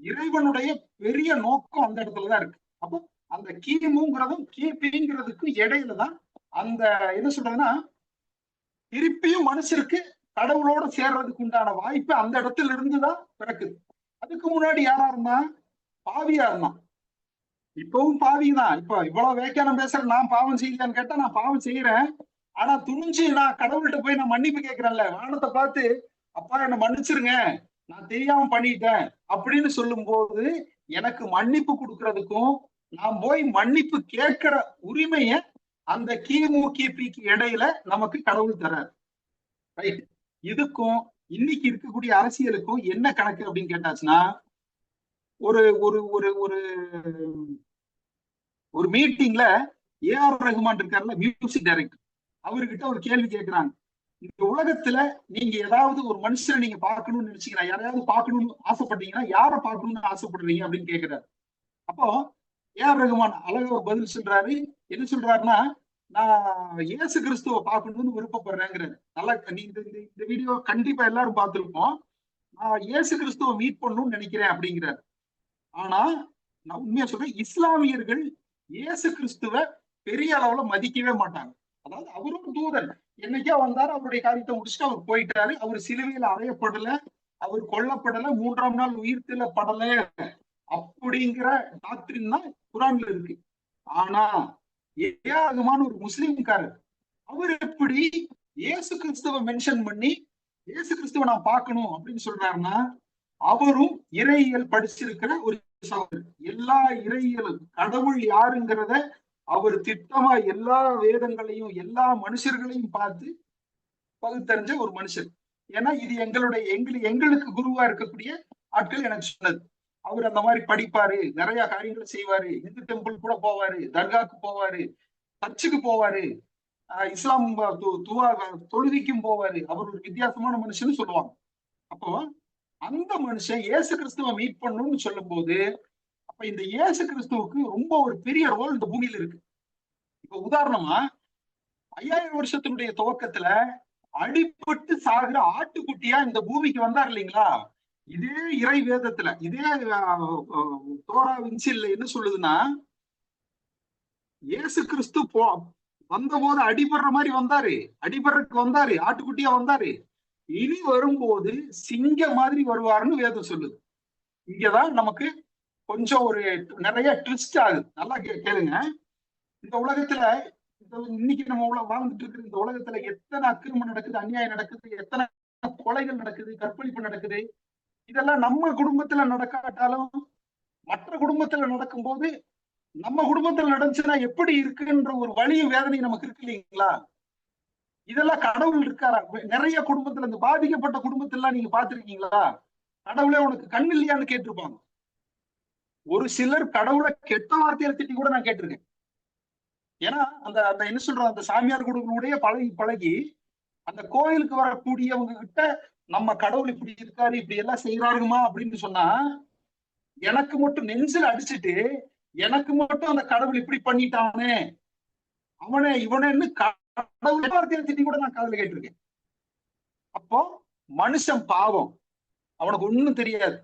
இறைவனுடைய பெரிய நோக்கம் அந்த இடத்துலதான் இருக்கு. அப்போ அந்த கிமுங்கிறதும் கிபிங்கிறதுக்கும் இடையில தான் அந்த என்ன சொல்றதுன்னா, திருப்பியும் மனுஷருக்கு கடவுளோட சேர்றதுக்கு உண்டான வாய்ப்பு அந்த இடத்துல இருந்துதான் பிறக்குது. அதுக்கு முன்னாடி யாரா இருந்தா? பாவியா இருந்தான். இப்பவும் பாவிதான். இப்ப இவ்வளவு வேக்கானம் பேசுறேன், நான் பாவம் செய்யலன்னு கேட்டா நான் பாவம் செய்யறேன். ஆனா துணிஞ்சு நான் கடவுள்கிட்ட போய் நான் மன்னிப்பு கேட்கிறேன்ல, வானத்தை பார்த்து அப்பா என்ன மன்னிச்சிருங்க, நான் தெரியாம பண்ணிட்டேன் அப்படின்னு சொல்லும் போது எனக்கு மன்னிப்பு கொடுக்கறதுக்கும் நான் போய் மன்னிப்பு கேட்கிற உரிமைய அந்த கிமு கிபிக்கு இடையில நமக்கு கடவுள் தர்றாரு. ரைட். இதுக்கும் இன்னைக்கு இருக்கக்கூடிய அரசியலுக்கும் என்ன கணக்கு அப்படின்னு கேட்டாச்சுன்னா, ஒரு ஒரு ஒரு ஒரு ஒரு மீட்டிங்ல ஏஆர் ரஹ்மான் இருக்காருல்ல, மியூசிக் டைரக்டர், அவர்கிட்ட ஒரு கேள்வி கேட்கிறாங்க. இந்த உலகத்துல நீங்க ஏதாவது ஒரு மனுஷனை நீங்க பார்க்கணும்னு நினைச்சீங்கன்னா, யாரையாவது பார்க்கணும்னு ஆசைப்பட்டீங்கன்னா யாரை பார்க்கணும்னு ஆசைப்படுறீங்க அப்படின்னு கேட்கிறாரு. அப்போ ஏஆர் ரஹ்மான் அழகா ஒரு பதில் சொல்றாரு. என்ன சொல்றாருன்னா, நான் இயேசு கிறிஸ்துவ பார்க்கணும்னு விருப்பப்படுறேங்கிறாரு. நல்லா நீங்க இந்த வீடியோ கண்டிப்பா எல்லாரும் பார்த்திருப்போம். நான் இயேசு கிறிஸ்துவ மீட் பண்ணணும்னு நினைக்கிறேன் அப்படிங்கிறாரு. ஆனா நான் உண்மையா சொல்றேன், இஸ்லாமியர்கள் இயேசு கிறிஸ்துவ பெரிய அளவுல மதிக்கவே மாட்டாங்க. அதாவது அவரும் தூதன், என்னைக்கோ வந்தாரு, அவருடைய காரியத்தை முடிச்சுட்டு அவர் போயிட்டாரு. அவர் சிலுவையில் அறையப்படல, அவர் கொல்லப்படல, 3ஆம் நாள் உயிர்த்தெழ படல அப்படிங்கிற டாக்டரின் தான் குரான்ல இருக்கு. ஆனா ஏகமான ஒரு முஸ்லீம்காரர் அவர் எப்படி இயேசு கிறிஸ்துவ மென்ஷன் பண்ணி இயேசு கிறிஸ்துவ நான் பார்க்கணும் அப்படின்னு சொல்றாருன்னா, அவரும் இறையியல் படிச்சிருக்கிற ஒரு சகோதரர். எல்லா இறையியலும் கடவுள் யாருங்கிறத அவர் திட்டமா எல்லா வேதங்களையும் எல்லா மனுஷர்களையும் பார்த்து பகுத்தறிஞ்ச ஒரு மனுஷர். ஏன்னா இது எங்களுக்கு குருவா இருக்கக்கூடிய ஆட்கள் எனக்கு சொன்னது. அவர் அந்த மாதிரி படிப்பாரு, நிறைய காரியங்களை செய்வாரு, இந்து டெம்பிள் கூட போவாரு, தர்காக்கு போவாரு, சர்ச்சுக்கு போவாரு, இஸ்லாம் தொழுகைக்கும் போவாரு. அவர் ஒரு வித்தியாசமான மனுஷன்னு சொல்லுவாங்க. அப்போ அந்த மனுஷன் இயேசு கிறிஸ்துவ மீட் பண்ணணும்னு சொல்லும் போது, அப்ப இந்த இயேசு கிறிஸ்துவுக்கு ரொம்ப ஒரு பெரிய ரோல் இந்த பூமியில இருக்கு. இப்ப உதாரணமா 5000 வருஷத்தினுடைய துவக்கத்துல அடிபட்டு சாகுற ஆட்டுக்குட்டியா இந்த பூமிக்கு வந்தார் இல்லைங்களா? இதே இறை வேதத்துல, இதே தோரா விஞ்சில் என்ன சொல்லுதுன்னா, இயேசு கிறிஸ்து வந்த போது அடிபடுற மாதிரி வந்தாரு, அடிபடுறதுக்கு வந்தாரு, ஆட்டுக்குட்டியா வந்தாரு. இனி வரும்போது சிங்க மாதிரி வருவாருன்னு வேதம் சொல்லுது. இங்கதான் நமக்கு கொஞ்சம் ஒரு நிறைய ட்விஸ்ட் ஆகுது. நல்லா கேளுங்க. இந்த உலகத்துல இன்னைக்கு நம்ம வாழ்ந்துட்டு இருக்கிற இந்த உலகத்துல எத்தனை அக்கிரமம் நடக்குது, அநியாயம் நடக்குது, எத்தனை கொலைகள் நடக்குது, கற்பழிப்பு நடக்குது. இதெல்லாம் நம்ம குடும்பத்துல நடக்காட்டாலும் மற்ற குடும்பத்துல நடக்கும்போது, நம்ம குடும்பத்துல நடந்துச்சுன்னா எப்படி இருக்குன்ற ஒரு வலியும் வேதனையும் நமக்கு இருக்கு இல்லைங்களா? இதெல்லாம் கடவுள் இருக்காரா? நிறைய குடும்பத்துல, இந்த பாதிக்கப்பட்ட குடும்பத்துல நீங்க பாத்திருக்கீங்களா? கடவுளே உனக்கு கண் இல்லையான்னு கேட்டிருப்பாங்க. ஒரு சிலர் கடவுளை கெட்ட வார்த்தையில திட்டி கூட நான் கேட்டிருக்கேன். ஏன்னா அந்த அந்த என்ன சொல்ற, அந்த சாமியார் குடும்பங்களுடைய பழகி பழகி அந்த கோயிலுக்கு வரக்கூடியவங்க கிட்ட நம்ம கடவுள் இப்படி இருக்காரு, இப்படி எல்லாம் செய்யறாருமா அப்படின்னு சொன்னா, எனக்கு மட்டும் நெஞ்சில் அடிச்சுட்டு எனக்கு மட்டும் அந்த கடவுள் இப்படி பண்ணிட்டானே, அவனே இவனேன்னு கடவுள் வார்த்தையில திட்டி கூட நான் காதுல கேட்டிருக்கேன். அப்போ மனுஷன் பாவம், அவனுக்கு ஒண்ணும் தெரியாது.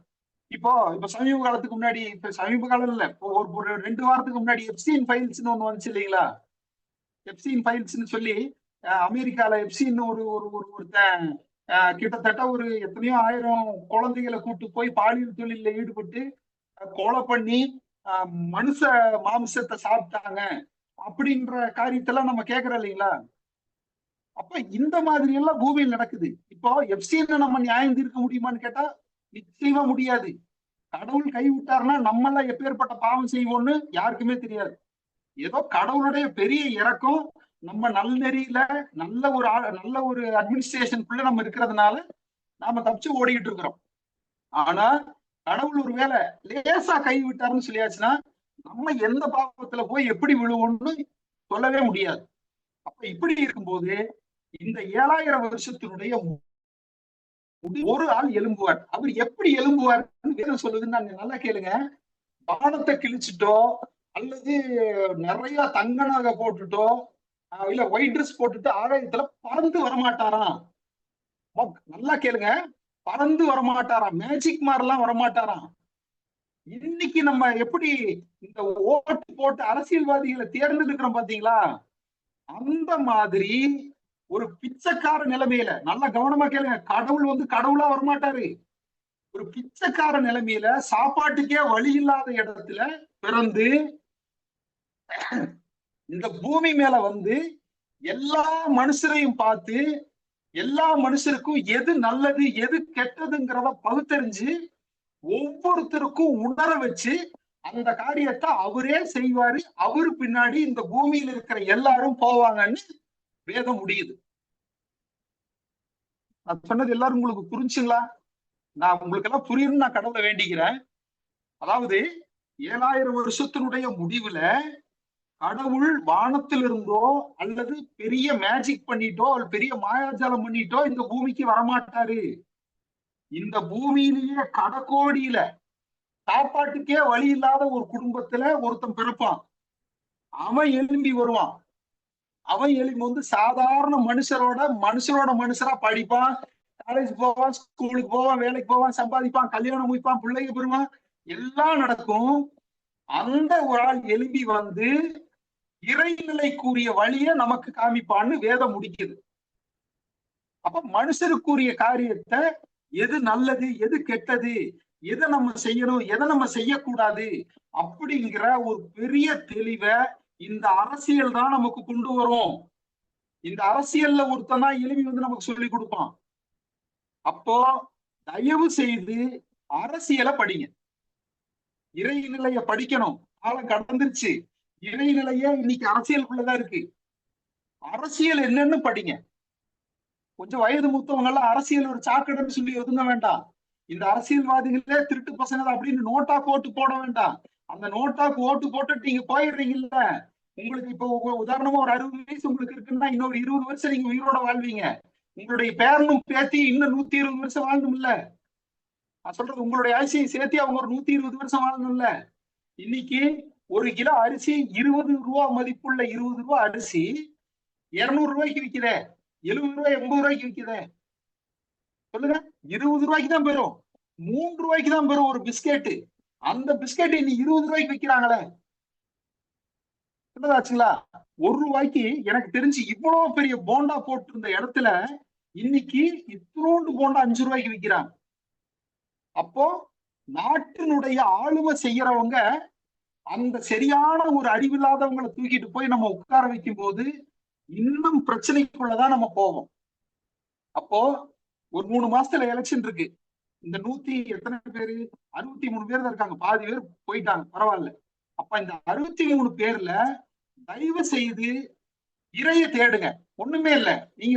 இப்போ சமீப காலத்துக்கு முன்னாடி, இப்ப சமீப காலம் இல்ல, இப்போ ஒரு 2 வாரத்துக்கு முன்னாடி எப்ஸ்டீன் ஃபைல்ஸ்னு ஒண்ணு வந்துச்சு இல்லைங்களா? எப்ஸ்டீன் ஃபைல்ஸ்னு சொல்லி அமெரிக்கால எப்ஸ்டீன் ஒருத்தன் கிட்டத்தட்ட ஒரு எத்தனையோ ஆயிரம் குழந்தைகளை கூட்டு போய் பாலியல் தொழில ஈடுபட்டு கொலை பண்ணி மனுஷ மாம்சத்தை சாப்பிட்டாங்க அப்படின்ற காரியத்தெல்லாம் நம்ம கேட்கறோம் இல்லைங்களா? அப்ப இந்த மாதிரி எல்லாம் பூமியில் நடக்குது. இப்போ எப்ஸ்டீனை நம்ம நியாயம் தீர்க்க முடியுமான்னு கேட்டா நிச்சயமா முடியாது. கடவுள் கை விட்டாருன்னா நம்ம எல்லாம் எப்பேற்பட்ட பாவம் செய்வோம்னு யாருக்குமே தெரியாது. ஏதோ கடவுளுடைய பெரிய இறக்கம், நம்ம நல்நெறியில நல்ல ஒரு அட்மினிஸ்ட்ரேஷனுக்குள்ள நம்ம இருக்கிறதுனால நாம தப்பிச்சு ஓடிக்கிட்டு இருக்கிறோம். ஆனா கடவுள் ஒரு வேலை லேசா கை விட்டாருன்னு சொல்லியாச்சுன்னா நம்ம எந்த பாவத்துல போய் எப்படி விழுவோம்னு சொல்லவே முடியாது. அப்ப இப்படி இருக்கும்போது இந்த 7000 வருஷத்தினுடைய ஒரு ஆள் எழும்புவார். அவர் எப்படி எழும்புவார் வேதம் சொல்லுதுன்னு நான் நல்லா கேளுங்க. வானத்தை கிழிச்சிட்டோ அல்லது நிறைய தங்க நகை போட்டுட்டோ இல்ல ஒயிட் ட்ரெஸ் போட்டுட்டு ஆகாயத்துல பறந்து வரமாட்டாராம். நல்லா கேளுங்க, பறந்து வரமாட்டாராம், மேஜிக் மாதிரிலாம் வரமாட்டாராம். இன்னைக்கு நம்ம எப்படி இந்த ஓட்டு போட்டு அரசியல்வாதிகளை தேர்ந்தெடுக்கிறோம் பாத்தீங்களா, அந்த மாதிரி ஒரு பிச்சைக்கார நிலைமையில, நல்லா கவனமா கேளுங்க, கடவுள் வந்து கடவுளா வரமாட்டாரு. ஒரு பிச்சைக்கார நிலைமையில சாப்பாட்டுக்கே வழி இல்லாத இடத்துல பிறந்து இந்த பூமி மேல வந்து எல்லா மனுஷரையும் பார்த்து எல்லா மனுஷருக்கும் எது நல்லது எது கெட்டதுங்கிறத பகுத்தறிஞ்சு ஒவ்வொருத்தருக்கும் உணர வச்சு அந்த காரியத்தை அவரே செய்வாரு. அவரு பின்னாடி இந்த பூமியில இருக்கிற எல்லாரும் போவாங்கன்னு வேதம் முடியுது. நான் சொன்னது எல்லாரும் உங்களுக்கு புரிஞ்சுங்களா? நான் உங்களுக்கு எல்லாம் புரியும்னு நான் கடவுளை வேண்டிக்கிறேன். அதாவது 7000 வருஷத்தினுடைய முடிவுல கடவுள் வானத்தில் இருந்தோ அல்லது பெரிய மேஜிக் பண்ணிட்டோ பெரிய மாயாஜாலம் பண்ணிட்டோ இந்த பூமிக்கு வரமாட்டாரு. இந்த பூமியிலேயே கடக்கோடியில சாப்பாட்டுக்கே வழி இல்லாத ஒரு குடும்பத்துல ஒருத்தன் பிறப்பான். அவன் எழும்பி வருவான். அவன் எழும்பி வந்து சாதாரண மனுஷரோட மனுஷரா படிப்பான், காலேஜ் போவான், ஸ்கூலுக்கு போவான், வேலைக்கு போவான், சம்பாதிப்பான், கல்யாணம் முடிப்பான், பிள்ளைங்க பெறுவான், எல்லாம் நடக்கும். அந்த ஒரு ஆள் எழும்பி வந்து இறைநிலைக்குரிய வழியை நமக்கு காமிப்பான்னு வேதம் முடிக்குது. அப்ப மனுஷருக்குரிய காரியத்தை எது நல்லது எது கெட்டது, எதை நம்ம செய்யணும் எதை நம்ம செய்யக்கூடாது அப்படிங்கிற ஒரு பெரிய தெளிவை இந்த அரசியல் தான் நமக்கு கொண்டு வரும். இந்த அரசியல்ல ஒருத்தன் தான் எழுதி வந்து நமக்கு சொல்லி கொடுப்பான். அப்போ தயவு செய்து அரசியலை படிங்க, இறைநிலைய படிக்கணும். காலம் கடந்துருச்சு, இறைநிலைய இன்னைக்கு அரசியலுக்குள்ளதான் இருக்கு. அரசியல் என்னன்னு படிங்க. கொஞ்சம் வயது மூத்தவங்க எல்லாம் அரசியல் ஒரு சாக்கடைன்னு சொல்லி ஒதுங்க வேண்டாம். இந்த அரசியல்வாதிகளே திருட்டு பசங்க அப்படின்னு நோட்டாக்கு ஓட்டு போட வேண்டாம். அந்த நோட்டாக்கு ஓட்டு போட்டுட்டு நீங்க போயிடுறீங்கல்ல, உங்களுக்கு இப்போ உதாரணமா ஒரு 60 வயசு உங்களுக்கு இருக்குன்னா இன்னொரு 20 வருஷம் நீங்க உயிரோட வாழ்வீங்க. உங்களுடைய பேரனும் பேத்தி இன்னும் 120 வருஷம் வாழணும் இல்ல. நான் சொல்றது உங்களுடைய ஆட்சியை சேர்த்து அவங்க ஒரு 120 வருஷம் வாழணும்ல. இன்னைக்கு ஒரு கிலோ அரிசி 20 ரூபா மதிப்புள்ள 20 ரூபா அரிசி 200 ரூபாய்க்கு விற்கிற, 70 ரூபாய் 80 ரூபாய்க்கு விற்கிற. சொல்லுங்க, 20 ரூபாய்க்கு தான் பெறும், 3 ரூபாய்க்கு தான் பெறும் ஒரு பிஸ்கெட்டு. அந்த பிஸ்கெட் இன்னைக்கு 20 ரூபாய்க்கு விற்கிறாங்களே. ஆச்சுங்களா? 1 ரூபாய்க்கு எனக்கு தெரிஞ்சு இவ்வளவு பெரிய போண்டா போட்டு இருந்த இடத்துல இன்னைக்கு இத்தனோண்டு போண்டா 5 ரூபாய்க்கு விற்கிறாங்க. அப்போ நாட்டினுடைய ஆளுமை செய்யறவங்க அந்த சரியான ஒரு அறிவில்லாதவங்களை தூக்கிட்டு போய் நம்ம உட்கார வைக்கும் போது இன்னும் பிரச்சனைக்குள்ளதான் நம்ம போவோம். அப்போ ஒரு 3 மாசத்துல எலெக்ஷன் இருக்கு. இந்த 100 எத்தனை பேரு 63 பேர் தான் இருக்காங்க, பாதி பேர் போயிட்டாங்க, பரவாயில்ல. அப்ப இந்த 63 பேர்ல தயவு செய்து இறைய தேடுங்க. ஒண்ணுமே இல்ல, நீங்க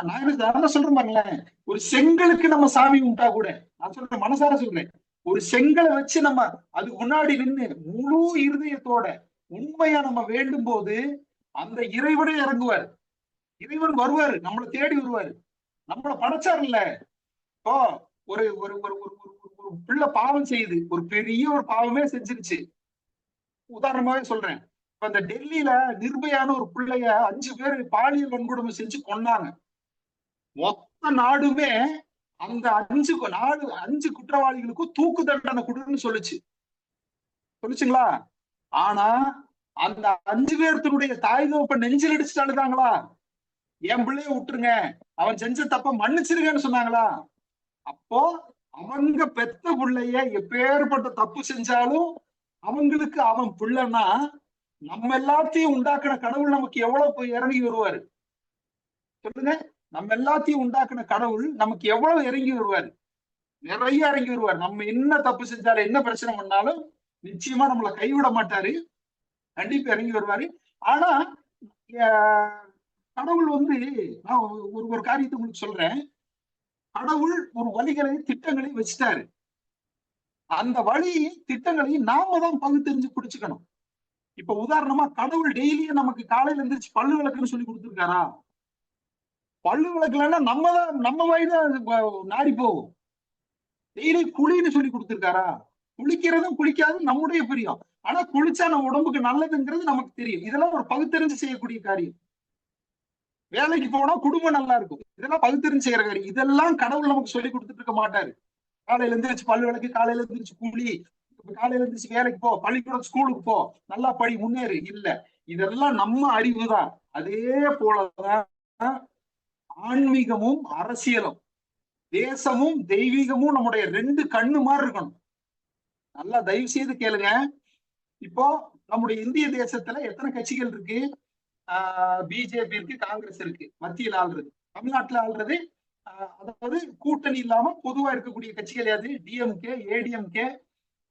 நான் சொல்றேன் பாருங்களேன், ஒரு செங்கலுக்கு நம்ம சாமி உண்டா கூட, நான் சொல்றேன் மனசார சொல்றேன், ஒரு செங்கலை வச்சு நம்ம அதுக்கு முன்னாடி நின்று முழு இருதயத்தோட உண்மையா நம்ம வேண்டும் போது அந்த இறைவனே இறங்குவார். இறைவன் வருவாரு, நம்மளை தேடி வருவாரு. நம்மள படைச்சார் இல்ல. இப்போ ஒரு ஒரு ஒரு ஒரு பிள்ளை பாவம் செய்யுது, ஒரு பெரிய ஒரு பாவமே செஞ்சிருச்சு. உதாரணமாவே சொல்றேன், இப்ப இந்த டெல்லியில நிர்பயான ஒரு பிள்ளைய 5 பேர் பாலியல் வன்கொடுமை செஞ்சு கொன்னாங்க. மொத்த நாடுமே அந்த 5 குற்றவாளிகளுக்கும் தூக்கு தண்டனை கொடுன்னு சொல்லுச்சுங்களா? ஆனா அந்த 5 பேர்த்தினுடைய தாய் தோப்ப நெஞ்சில் அடிச்சுட்டு அழுதாங்களா? என் பிள்ளைய விட்டுருங்க, அவன் செஞ்ச தப்ப மன்னிச்சிருங்கன்னு சொன்னாங்களா? அப்போ அவங்க பெத்த பிள்ளைய எப்பேற்பட்ட தப்பு செஞ்சாலும் அவங்களுக்கு அவன் பிள்ளைன்னா நம்ம எல்லாத்தையும் உண்டாக்குன கடவுள் நமக்கு எவ்வளவு போய் இறங்கி வருவாரு சொல்லுங்க. நம்ம எல்லாத்தையும் உண்டாக்குன கடவுள் நமக்கு எவ்வளவு இறங்கி வருவாரு? நிறைய இறங்கி வருவார். நம்ம என்ன தப்பு செஞ்சாலும் என்ன பிரச்சனை பண்ணாலும் நிச்சயமா நம்மளை கைவிட மாட்டாரு. கண்டிப்பா இறங்கி வருவாரு. ஆனா கடவுள் வந்து, நான் ஒரு ஒரு காரியத்தை உங்களுக்கு சொல்றேன். கடவுள் ஒரு வழிகளை திட்டங்களை வச்சுட்டாரு. அந்த வழி திட்டங்களையும் நாம தான் பகுத்தறிஞ்சு பிடிச்சுக்கணும். இப்ப உதாரணமா கடவுள் டெய்லியும் நமக்கு காலையில எந்திரிச்சு பல்லு விளக்குன்னு சொல்லி கொடுத்துருக்காரா? பல்லு விளக்கலன்னா நம்ம தான், நம்ம வாய்தான் நாரி போகும். டெய்லி குளின்னு சொல்லி கொடுத்துருக்காரா? குளிக்கிறதும் குளிக்காதும் நம்முடைய பிரியம். ஆனா குளிச்சா நம்ம உடம்புக்கு நல்லதுங்கிறது நமக்கு தெரியும். இதெல்லாம் ஒரு பகுத்தறிஞ்சு செய்யக்கூடிய காரியம். வேலைக்கு போனா குடும்பம் நல்லா இருக்கும். இதெல்லாம் பகுத்தறிஞ்சு செய்யற காரியம். இதெல்லாம் கடவுள் நமக்கு சொல்லி கொடுத்துட்டு இருக்க மாட்டாரு. காலையில எந்திரிச்சு பல்லு விளக்கு, காலையில எந்திரிச்சு குளி, காலையில எந்திரிச்சு வேலைக்கு போ, பள்ளிக்கூடம் ஸ்கூலுக்கு போ, நல்லா படி, முன்னேறு. இல்ல, இதெல்லாம் நம்ம அறிவுதான். அதே போலதான் ஆன்மீகமும் அரசியலும், தேசமும் தெய்வீகமும் நம்முடைய ரெண்டு கண்ணு மாதிரி இருக்கணும். நல்லா தயவு செய்து கேளுங்க. இப்போ நம்முடைய இந்திய தேசத்துல எத்தனை கட்சிகள் இருக்கு? பிஜேபி இருக்கு, காங்கிரஸ் இருக்கு, மத்தியில் ஆள்றது. தமிழ்நாட்டுல ஆள்றது அதாவது கூட்டணி இல்லாம பொதுவா இருக்கக்கூடிய கட்சிகள் எது? டிஎம்கே, ஏடிஎம்கே.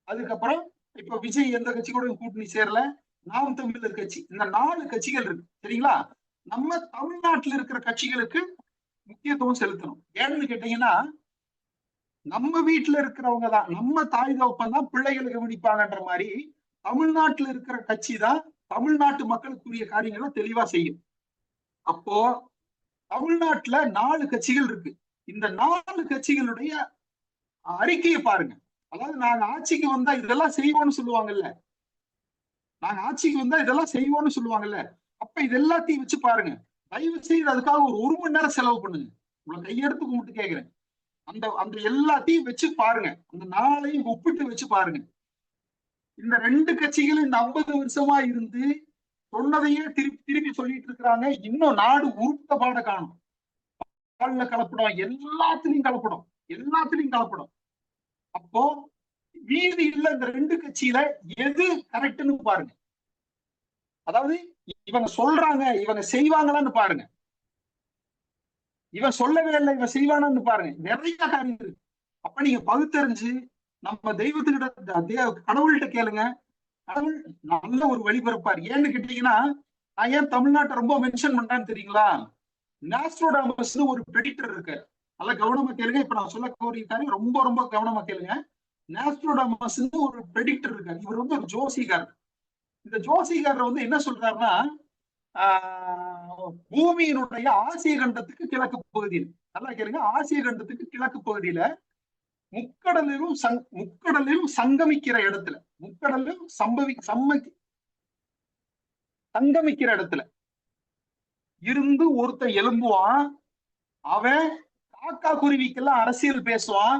அதுக்கப்புறம் இப்ப விஜய் எந்த கட்சி கூட கூட்டணி சேரல. நாம் தமிழர் கட்சி. இந்த 4 கட்சிகள் இருக்கு, சரிங்களா? நம்ம தமிழ்நாட்டில் இருக்கிற கட்சிகளுக்கு முக்கியத்துவம் செலுத்தணும். ஏன்னு கேட்டீங்கன்னா, நம்ம வீட்டுல இருக்கிறவங்க தான், நம்ம தாய் தகப்பன் தான் பிள்ளைகளை கவனிப்பாங்கன்ற மாதிரி தமிழ்நாட்டில் இருக்கிற கட்சி தான் தமிழ்நாட்டு மக்களுக்குரிய காரியங்களை தெளிவா செய்யும். அப்போ தமிழ்நாட்டுல 4 கட்சிகள் இருக்கு. இந்த 4 கட்சிகளுடைய அறிக்கையை பாருங்க. அதாவது நாங்க ஆட்சிக்கு வந்தா இதெல்லாம் செய்வோம்னு சொல்லுவாங்கல்ல, நாங்க ஆட்சிக்கு வந்தா இதெல்லாம் செய்வோம்னு சொல்லுவாங்கல்ல. அப்ப இது எல்லாத்தையும் வச்சு பாருங்க. தயவு செய்து அதுக்காக ஒரு மணி நேரம் செலவு பண்ணுங்க. உங்களை கையெடுத்து கும்பிட்டு கேட்கிறேன். அந்த அந்த எல்லாத்தையும் வச்சு பாருங்க. அந்த 4ஐயும் ஒப்பிட்டு வச்சு பாருங்க. இந்த 2 கட்சிகளும் இந்த 50 வருஷமா இருந்து சொன்னதையே திருப்பி திருப்பி சொல்லிட்டு இருக்கிறாங்க. இன்னும் நாடு உருட்ட பாட காணும். பால்ல கலப்படம், எல்லாத்துலயும் கலப்படம், எல்லாத்துலயும் கலப்படம். அப்போ மீதி இல்ல இந்த 2 கட்சியில எது கரெக்ட்னு பாருங்க. அதாவது இவங்க சொல்றாங்க, இவங்க செய்வாங்களான்னு பாருங்க. இவன் சொல்லவே இல்லை, இவன் செய்வானான்னு பாருங்க. நிறைய காரியம் இருக்கு. அப்ப நீங்க பகுத்தறிஞ்சு நம்ம தெய்வத்துக்கிட்ட, கடவுள்கிட்ட கேளுங்க. கடவுள் நல்ல ஒரு வழி பிறப்பார். ஏன்னு கேட்டீங்கன்னா, நான் ஏன் தமிழ்நாட்டை ரொம்ப மென்ஷன் பண்றேன்னு தெரியுங்களா? நாஸ்ட்ரோடாமஸ் ஒரு ப்ரெடிக்டர் இருக்கு. நல்லா கவனமா கேளுங்க. இப்ப நான் சொல்ல கூடிய காரியம் ரொம்ப ரொம்ப கவனமா கேளுங்க. நாஸ்ட்ரோடாமஸ் ஒரு ப்ரெடிக்டர் இருக்காரு. இவர் வந்து ஒரு ஜோசிகாரர். இந்த ஜோசிகாரர் வந்து என்ன சொல்றாருன்னா, பூமியினுடைய ஆசிய கண்டத்துக்கு கிழக்கு பகுதியில், நல்லா கேளுங்க, ஆசிய கண்டத்துக்கு கிழக்கு பகுதியில முக்கடலிலும் சங்கமிக்கிற இடத்துல, முக்கடலும் சங்கமிக்கிற இடத்துல இருந்து ஒருத்தன் எழும்புவான். அவன் காக்கா குருவிக்கெல்லாம் அரசியல் பேசுவான்.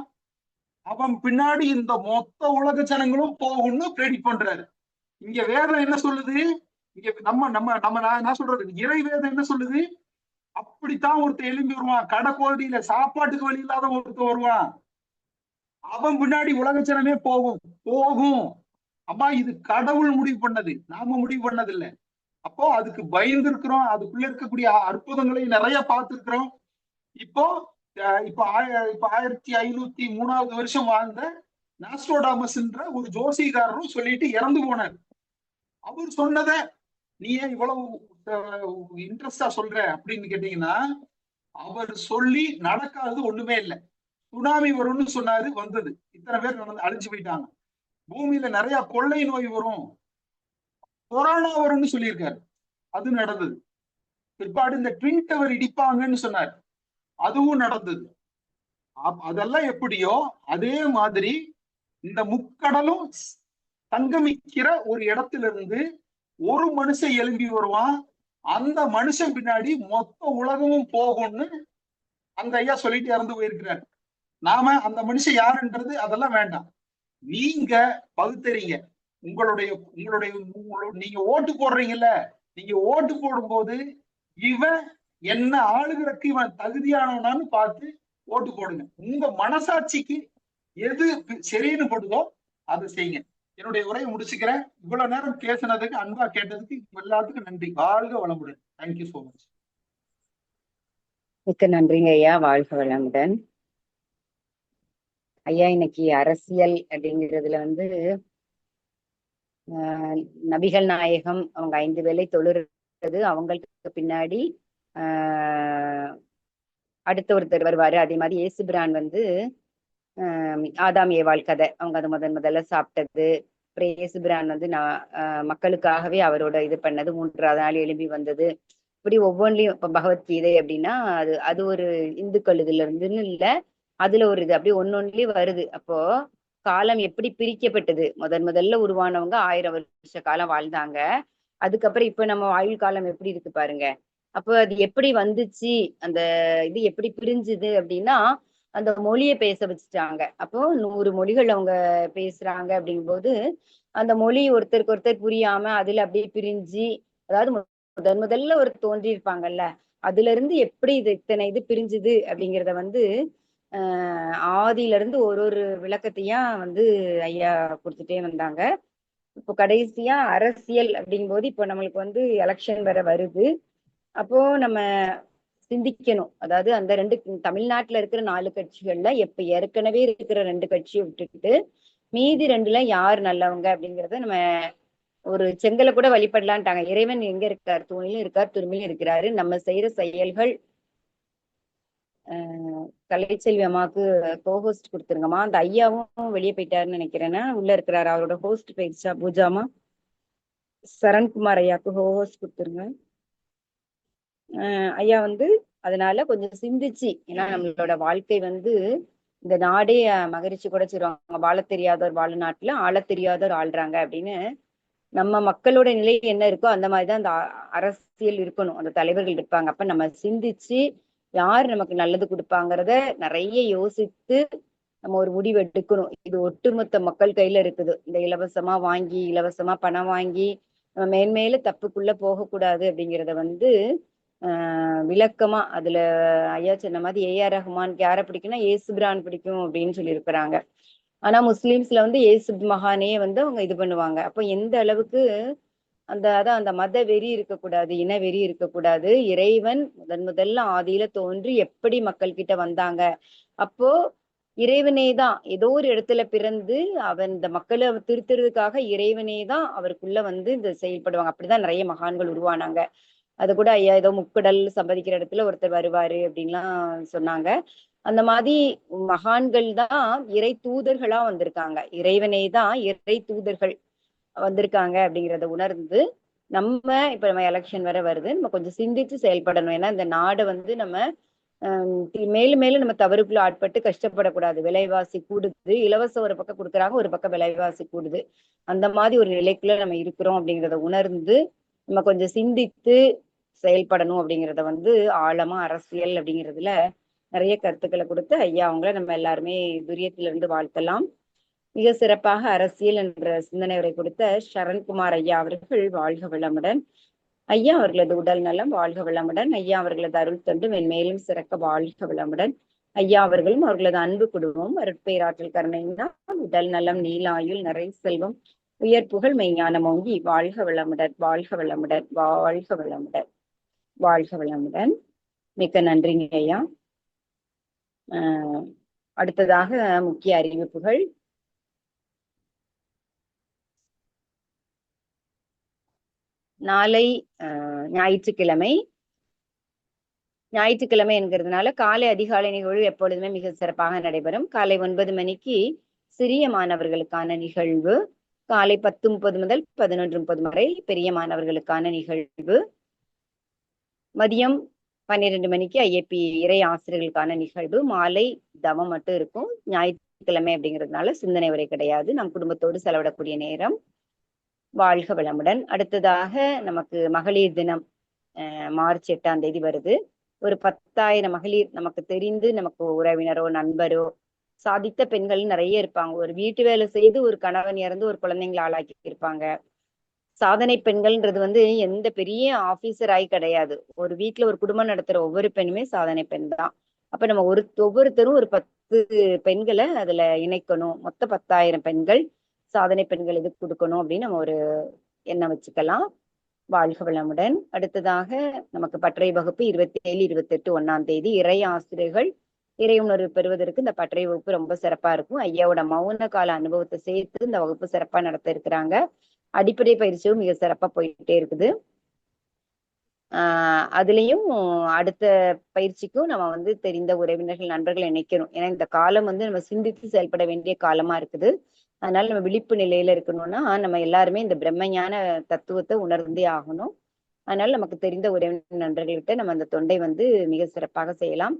அவன் பின்னாடி இந்த மொத்த உலக ஜனங்களும் போகும்னு பிரெடிக்ட் பண்றாரு. இங்க வேதம் என்ன சொல்லுது? இங்க நம்ம நம்ம நம்ம நான் சொல்றது இறை வேதம் என்ன சொல்லுது? அப்படித்தான் ஒருத்தன் எழும்பி வருவான். கடைக்கோடியில சாப்பாட்டுக்கு வழி இல்லாத ஒருத்தன் வருவான். அவன் பின்னாடி உலக ஜனமே போகும் போகும். அம்மா, இது கடவுள் முடிவு பண்ணது, நாம முடிவு பண்ணது இல்ல. அப்போ அதுக்கு பயந்து இருக்கிறோம். அதுக்குள்ள இருக்கக்கூடிய அற்புதங்களை நிறைய பார்த்திருக்கிறோம். இப்போ இப்போ 1503வது வருஷம் வாழ்ந்த நாஸ்ட்ரோடாமஸ் ஒரு ஜோசிகாரரும் சொல்லிட்டு இறந்து போனார். அவர் சொன்னதை நீ ஏன் இவ்வளவு இன்ட்ரெஸ்டா சொல்ற அப்படின்னு கேட்டீங்கன்னா, அவர் சொல்லி நடக்காதது ஒண்ணுமே இல்லை. சுனாமி வரும்னு சொன்னாரு, வந்தது. இத்தனை பேர் அழிஞ்சு போயிட்டாங்க. பூமியில நிறைய கொள்ளை நோய் வரும், கொரோனா வரும்னு சொல்லியிருக்காரு, அது நடந்தது. பிற்பாடு இந்த ட்வின் டவர் இடிப்பாங்கன்னு சொன்னார், அதுவும் நடந்தது. அதெல்லாம் எப்படியோ அதே மாதிரி இந்த முக்கடலும் சங்கமிக்கிற ஒரு இடத்துல இருந்து ஒரு மனுஷன் எழும்பி வருவான். அந்த மனுஷன் பின்னாடி மொத்த உலகமும் போகும்னு அந்த ஐயா சொல்லிட்டு இறந்து போயிருக்கிறார். நாம அந்த மனுஷன் யாருன்றது அதெல்லாம் வேண்டாம். நீங்க பகுத்தறீங்க. உங்களுடைய உங்களுடைய நீங்க ஓட்டு போடுறீங்கல்ல, நீங்க ஓட்டு போடும்போது இவன் என்ன ஆளுகிறதுக்கு இவன் தகுதியானவனான்னு பார்த்து ஓட்டு போடுங்க. உங்க மனசாட்சிக்கு எது சரின்னு படுதோ அதை செய்யுங்க. என்னுடைய உரையை முடிச்சுக்கிறேன். இவ்வளவு நேரம் பேசினதுக்கு, அன்பா கேட்டதுக்கு எல்லாத்துக்கும் நன்றி. வாழ்க வளமுடன். Thank you so much. மிக்க நன்றிங்க ஐயா. வாழ்க வளமுடன் ஐயா. இன்னைக்கு அரசியல் அப்படிங்கிறதுல நபிகள் நாயகம் அவங்க 5 வேளை தொழுறது, அவங்களுக்கு பின்னாடி ஆஹ் அடுத்த ஒருத்தர் வருவாரு. அதே மாதிரி இயேசுபிரான் வந்து ஆதாம் ஏவாள் கதை, அவங்க அது முதல்ல சாப்பிட்டது. அப்புறம் இயேசுபிரான் வந்து மக்களுக்காகவே அவரோட இது பண்ணது, 3ஆவது நாள் எழுப்பி வந்தது. இப்படி ஒவ்வொன்றிலையும் இப்ப பகவத்கீதை அப்படின்னா அது அது ஒரு இந்துக்கள் இதுல இருந்துன்னு இல்ல, அதுல ஒரு இது அப்படி ஒன்னொன்னுலயும் வருது. அப்போ காலம் எப்படி பிரிக்கப்பட்டது, முதல்ல உருவானவங்க 1000 வருஷ காலம் வாழ்ந்தாங்க. அதுக்கப்புறம் இப்ப நம்ம ஆயுள் காலம் எப்படி இருக்கு பாருங்க. அப்போ அது எப்படி வந்துச்சு, அந்த இது எப்படி பிரிஞ்சுது அப்படின்னா அந்த மொழியை பேச வச்சுட்டாங்க. அப்போ 100 மொழிகள் அவங்க பேசுறாங்க அப்படிங்கும்போது அந்த மொழி ஒருத்தருக்கு ஒருத்தர் புரியாம அதுல அப்படியே பிரிஞ்சு, அதாவது முதல்ல ஒரு தோன்றி இருப்பாங்கல்ல, அதுல இருந்து எப்படி இது இத்தனை இது பிரிஞ்சுது அப்படிங்கிறத வந்து ஆதியில இருந்து ஒரு விளக்கத்தையா வந்து ஐயா கொடுத்துட்டே வந்தாங்க. இப்போ கடைசியா அரசியல் அப்படிங்கும்போது இப்போ நம்மளுக்கு வந்து எலெக்ஷன் வேற வருது. அப்போ நம்ம சிந்திக்கணும். அதாவது அந்த தமிழ்நாட்டுல இருக்கிற 4 கட்சிகள்ல இப்ப ஏற்கனவே இருக்கிற 2 கட்சியை விட்டுட்டு மீதி 2ல யார் நல்லவங்க அப்படிங்கறத நம்ம ஒரு செங்கலை கூட வழிபடலான்ட்டாங்க. இறைவன் எங்க இருக்கார், தூணிலும் இருக்கார், துரும்பிலும் இருக்கிறாரு. நம்ம செய்யற செயல்கள். கலைச்செல்வி அம்மாவுக்கு கோஹோஸ்ட் கொடுத்துருங்கம்மா. அந்த ஐயாவும் வெளியே போயிட்டாருன்னு நினைக்கிறேன்னா, உள்ள இருக்கிறாரு. அவரோட ஹோஸ்ட் போயிடுச்சா பூஜாமா? சரண்குமார் ஐயாவுக்கு ஹோஸ்ட் கொடுத்துருங்க. ஐயா வந்து அதனால கொஞ்சம் சிந்திச்சு, ஏன்னா நம்மளோட வாழ்க்கை வந்து இந்த நாடே மகரிச்சு கூட சொல்லுவாங்க, வாழ தெரியாதவர் வாழ நாட்டுல ஆள தெரியாதவர் ஆள்றாங்க அப்படின்னு. நம்ம மக்களோட நிலை என்ன இருக்கோ அந்த மாதிரிதான் அந்த அரசியல் இருக்கணும், அந்த தலைவர்கள் இருப்பாங்க. அப்ப நம்ம சிந்திச்சு யார் நமக்கு நல்லது கொடுப்பாங்கிறத நிறைய யோசித்து நம்ம ஒரு முடிவு எடுக்கணும். இது ஒட்டுமொத்த மக்கள் கையில இருக்குது. இந்த இலவசமா வாங்கி இலவசமா பணம் வாங்கி நம்ம மேன்மேல தப்புக்குள்ள போகக்கூடாது அப்படிங்கிறத வந்து விளக்கமா அதுல ஐயா சொன்ன மாதிரி ஏஆர் ரஹ்மானுக்கு யாரை பிடிக்கும்னா ஏசுபிரான் பிடிக்கும் அப்படின்னு சொல்லி இருக்கிறாங்க. ஆனா முஸ்லிம்ஸ்ல வந்து ஏசு மகானே வந்து அவங்க இது பண்ணுவாங்க. அப்போ எந்த அளவுக்கு அந்த மத வெறி இருக்கக்கூடாது, இன வெறி இருக்கக்கூடாது. இறைவன் முதல்ல ஆதியில தோன்றி எப்படி மக்கள் கிட்ட வந்தாங்க. அப்போ இறைவனே தான் ஏதோ ஒரு இடத்துல பிறந்து அவன் இந்த மக்களை திருத்துறதுக்காக இறைவனே தான் அவருக்குள்ள வந்து இந்த செயல்படுவாங்க. அப்படிதான் நிறைய மகான்கள் உருவானாங்க. அது கூட ஐயா ஏதோ முக்கடல் சம்பதிக்கிற இடத்துல ஒருத்தர் வருவாரு அப்படின்லாம் சொன்னாங்க. அந்த மாதிரி மகான்கள் தான் இறை தூதர்களா வந்திருக்காங்க. இறைவனே தான் இறை தூதர்கள் வந்திருக்காங்க அப்படிங்கிறத உணர்ந்து நம்ம இப்ப நம்ம எலெக்ஷன் வர வருது, நம்ம கொஞ்சம் சிந்திச்சு செயல்படணும். ஏன்னா இந்த நாடை வந்து நம்ம மேலும் மேலும் நம்ம தவறுக்குள்ள ஆட்பட்டு கஷ்டப்படக்கூடாது. விலைவாசி கூடுது, இலவசம் ஒரு பக்கம் கொடுக்குறாங்க, ஒரு பக்கம் விலைவாசி கூடுது. அந்த மாதிரி ஒரு நிலைக்குள்ள நம்ம இருக்கிறோம் அப்படிங்கிறத உணர்ந்து நம்ம கொஞ்சம் சிந்தித்து செயல்படணும் அப்படிங்கிறத வந்து ஆழமா அரசியல் அப்படிங்கிறதுல நிறைய கருத்துக்களை கொடுத்து ஐயா அவங்கள நம்ம எல்லாருமே துரியத்திலிருந்து வாழ்த்தலாம். மிக சிறப்பாக அரசியல் என்ற சிந்தனை உரை கொடுத்த சரண்குமார் ஐயா அவர்கள் வாழ்க வளமுடன். ஐயா அவர்களது உடல் நலம் வாழ்க வளமுடன். ஐயா அவர்களது அருள் தொண்டு மென்மேலும் சிறக்க வாழ்க வளமுடன். ஐயா அவர்களும் அவர்களது அன்பு குடும்பம் அருட்பேராற்றல் கருணையினா உடல் நலம் நீலாயுள் நிறை செல்வம் உயர் புகழ் மெய்ஞானம் ஓங்கி வாழ்க வளமுடன், வாழ்க வளமுடன், வாழ்க வளமுடன், வாழ்க வளமுடன். மிக்க நன்றிங்க ஐயா. அடுத்ததாக முக்கிய அறிவிப்புகள். நாளை ஞாயிற்றுக்கிழமை என்கிறதுனால காலை அதிகாலை நிகழ்வு எப்பொழுதுமே மிக சிறப்பாக நடைபெறும். காலை 9 மணிக்கு சிறிய மாணவர்களுக்கான நிகழ்வு, காலை 10:30 முதல் 11:30 வரை பெரிய மாணவர்களுக்கான நிகழ்வு, மதியம் 12 மணிக்கு ஐஏபி இறை ஆசிரியர்களுக்கான நிகழ்வு, மாலை தவம் மட்டும் இருக்கும். ஞாயிற்றுக்கிழமை அப்படிங்கிறதுனால சிந்தனை உரை கிடையாது. நம் குடும்பத்தோடு செலவிடக்கூடிய நேரம். வாழ்க வளமுடன். அடுத்ததாக நமக்கு மகளிர் தினம் மார்ச் 8ஆம் தேதி வருது. ஒரு 10,000 மகளிர் நமக்கு தெரிந்து நமக்கு உறவினரோ நண்பரோ சாதித்த பெண்கள் நிறைய இருப்பாங்க. ஒரு வீட்டு வேலை செய்து ஒரு கணவன் இறந்து ஒரு குழந்தைங்களை ஆளாக்கி இருப்பாங்க. சாதனை பெண்கள்ன்றது வந்து எந்த பெரிய ஆபீசர் ஆகி கிடையாது. ஒரு வீட்டுல ஒரு குடும்பம் நடத்துற ஒவ்வொரு பெண்ணுமே சாதனை பெண் தான். அப்ப நம்ம ஒவ்வொருத்தரும் ஒரு 10 பெண்களை அதுல இணைக்கணும். மொத்தம் 10,000 பெண்கள் சாதனை பெண்கள் இது கொடுக்கணும் அப்படின்னு நம்ம ஒரு எண்ணம் வச்சுக்கலாம். வாழ்க வளமுடன். அடுத்ததாக நமக்கு பட்டறை வகுப்பு 27, 28 1ஆம் தேதி இறை ஆசிரியர்கள் இறை உணர்வு பெறுவதற்கு இந்த பட்டறை வகுப்பு ரொம்ப சிறப்பா இருக்கும். ஐயாவோட மௌன கால அனுபவத்தை சேர்த்து இந்த வகுப்பு சிறப்பா நடத்த இருக்கிறாங்க. அடிப்படை பயிற்சியும் மிக சிறப்பா போயிட்டே இருக்குது. அதுலயும் அடுத்த பயிற்சிக்கும் நம்ம வந்து தெரிந்த உறவினர்கள் நண்பர்கள் இணைக்கணும். ஏன்னா இந்த காலம் வந்து நம்ம சிந்தித்து செயல்பட வேண்டிய காலமா இருக்குது. அதனால நம்ம விழிப்பு நிலையில இருக்கணும்னா நம்ம எல்லாருமே இந்த பிரம்மஞான தத்துவத்தை உணர்ந்தே ஆகணும். அதனால நமக்கு தெரிந்த உறவினர் நண்பர்கள்கிட்ட நம்ம அந்த தொண்டை வந்து மிக சிறப்பாக செய்யலாம்.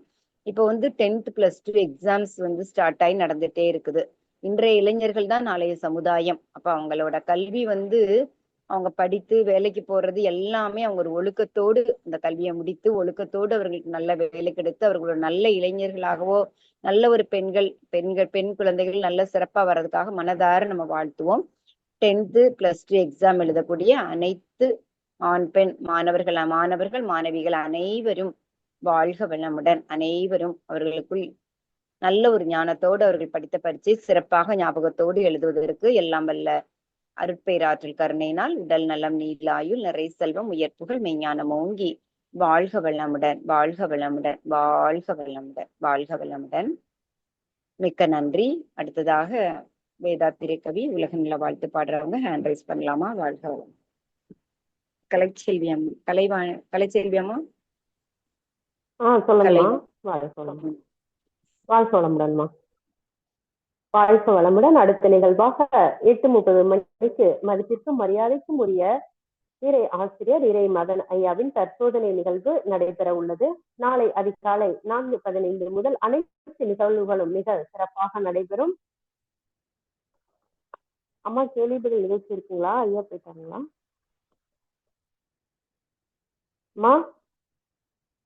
இப்போ வந்து 10th +2 எக்ஸாம்ஸ் வந்து ஸ்டார்ட் ஆகி நடந்துட்டே இருக்குது. இன்றைய இளைஞர்கள் தான் நாளைய சமுதாயம். அப்ப அவங்களோட கல்வி வந்து அவங்க படித்து வேலைக்கு போறது எல்லாமே அவங்க ஒரு ஒழுக்கத்தோடு அந்த கல்வியை முடித்து ஒழுக்கத்தோடு அவர்களுக்கு நல்ல வேலை கிடைத்து அவர்களோட நல்ல இளைஞர்களாகவோ நல்ல ஒரு பெண் குழந்தைகள் நல்ல சிறப்பா வர்றதுக்காக மனதார நம்ம வாழ்த்துவோம். 10th +2 எக்ஸாம் எழுதக்கூடிய அனைத்து ஆண் பெண் மாணவர்கள் மாணவிகள் அனைவரும் வாழ்க வளமுடன். அனைவரும் அவர்களுக்குள் நல்ல ஒரு ஞானத்தோடு அவர்கள் படித்த பரீட்சை சிறப்பாக ஞாபகத்தோடு எழுதுவதற்கு எல்லாம் வல்ல அருட்பேராற்றல் கருணையினால் உடல் நலம் நீலாயுள் நிறை செல்வம் உயர்ப்புகள் மெய்ஞானம் ஓங்கி வாழ்க வளமுடன் வாழ்க வளமுடன் வாழ்க வளமுடன் வாழ்க வளமுடன். மிக்க நன்றி. அடுத்ததாக வேதாத்திரை கவி உலக நில வாழ்த்து பாடுறவங்க ஹேண்ட் ரைஸ் பண்ணலாமா? வாழ்க வளம். கலைச்செல்வி அம்மா சொல்லுங்கம்மா. வாழ்க வளமுடன்மா. வாழ்க வளமுடன். அடுத்த நிகழ்வாக 8:30 மணிக்கு மதிப்பிற்கும் மரியாதைக்கும் உரிய இறை ஆசிரியர் இறை மதன் ஐயாவின் தற்போதனை நிகழ்வு நடைபெற உள்ளது. நாளை அதிகாலை 4:15 முதல் அனைத்து நிகழ்வுகளும் மிக சிறப்பாக நடைபெறும். அம்மா கேள்வி பதில் நிகழ்ச்சி இருக்குங்களா? ஐயா போயிட்டாங்களா? அம்மா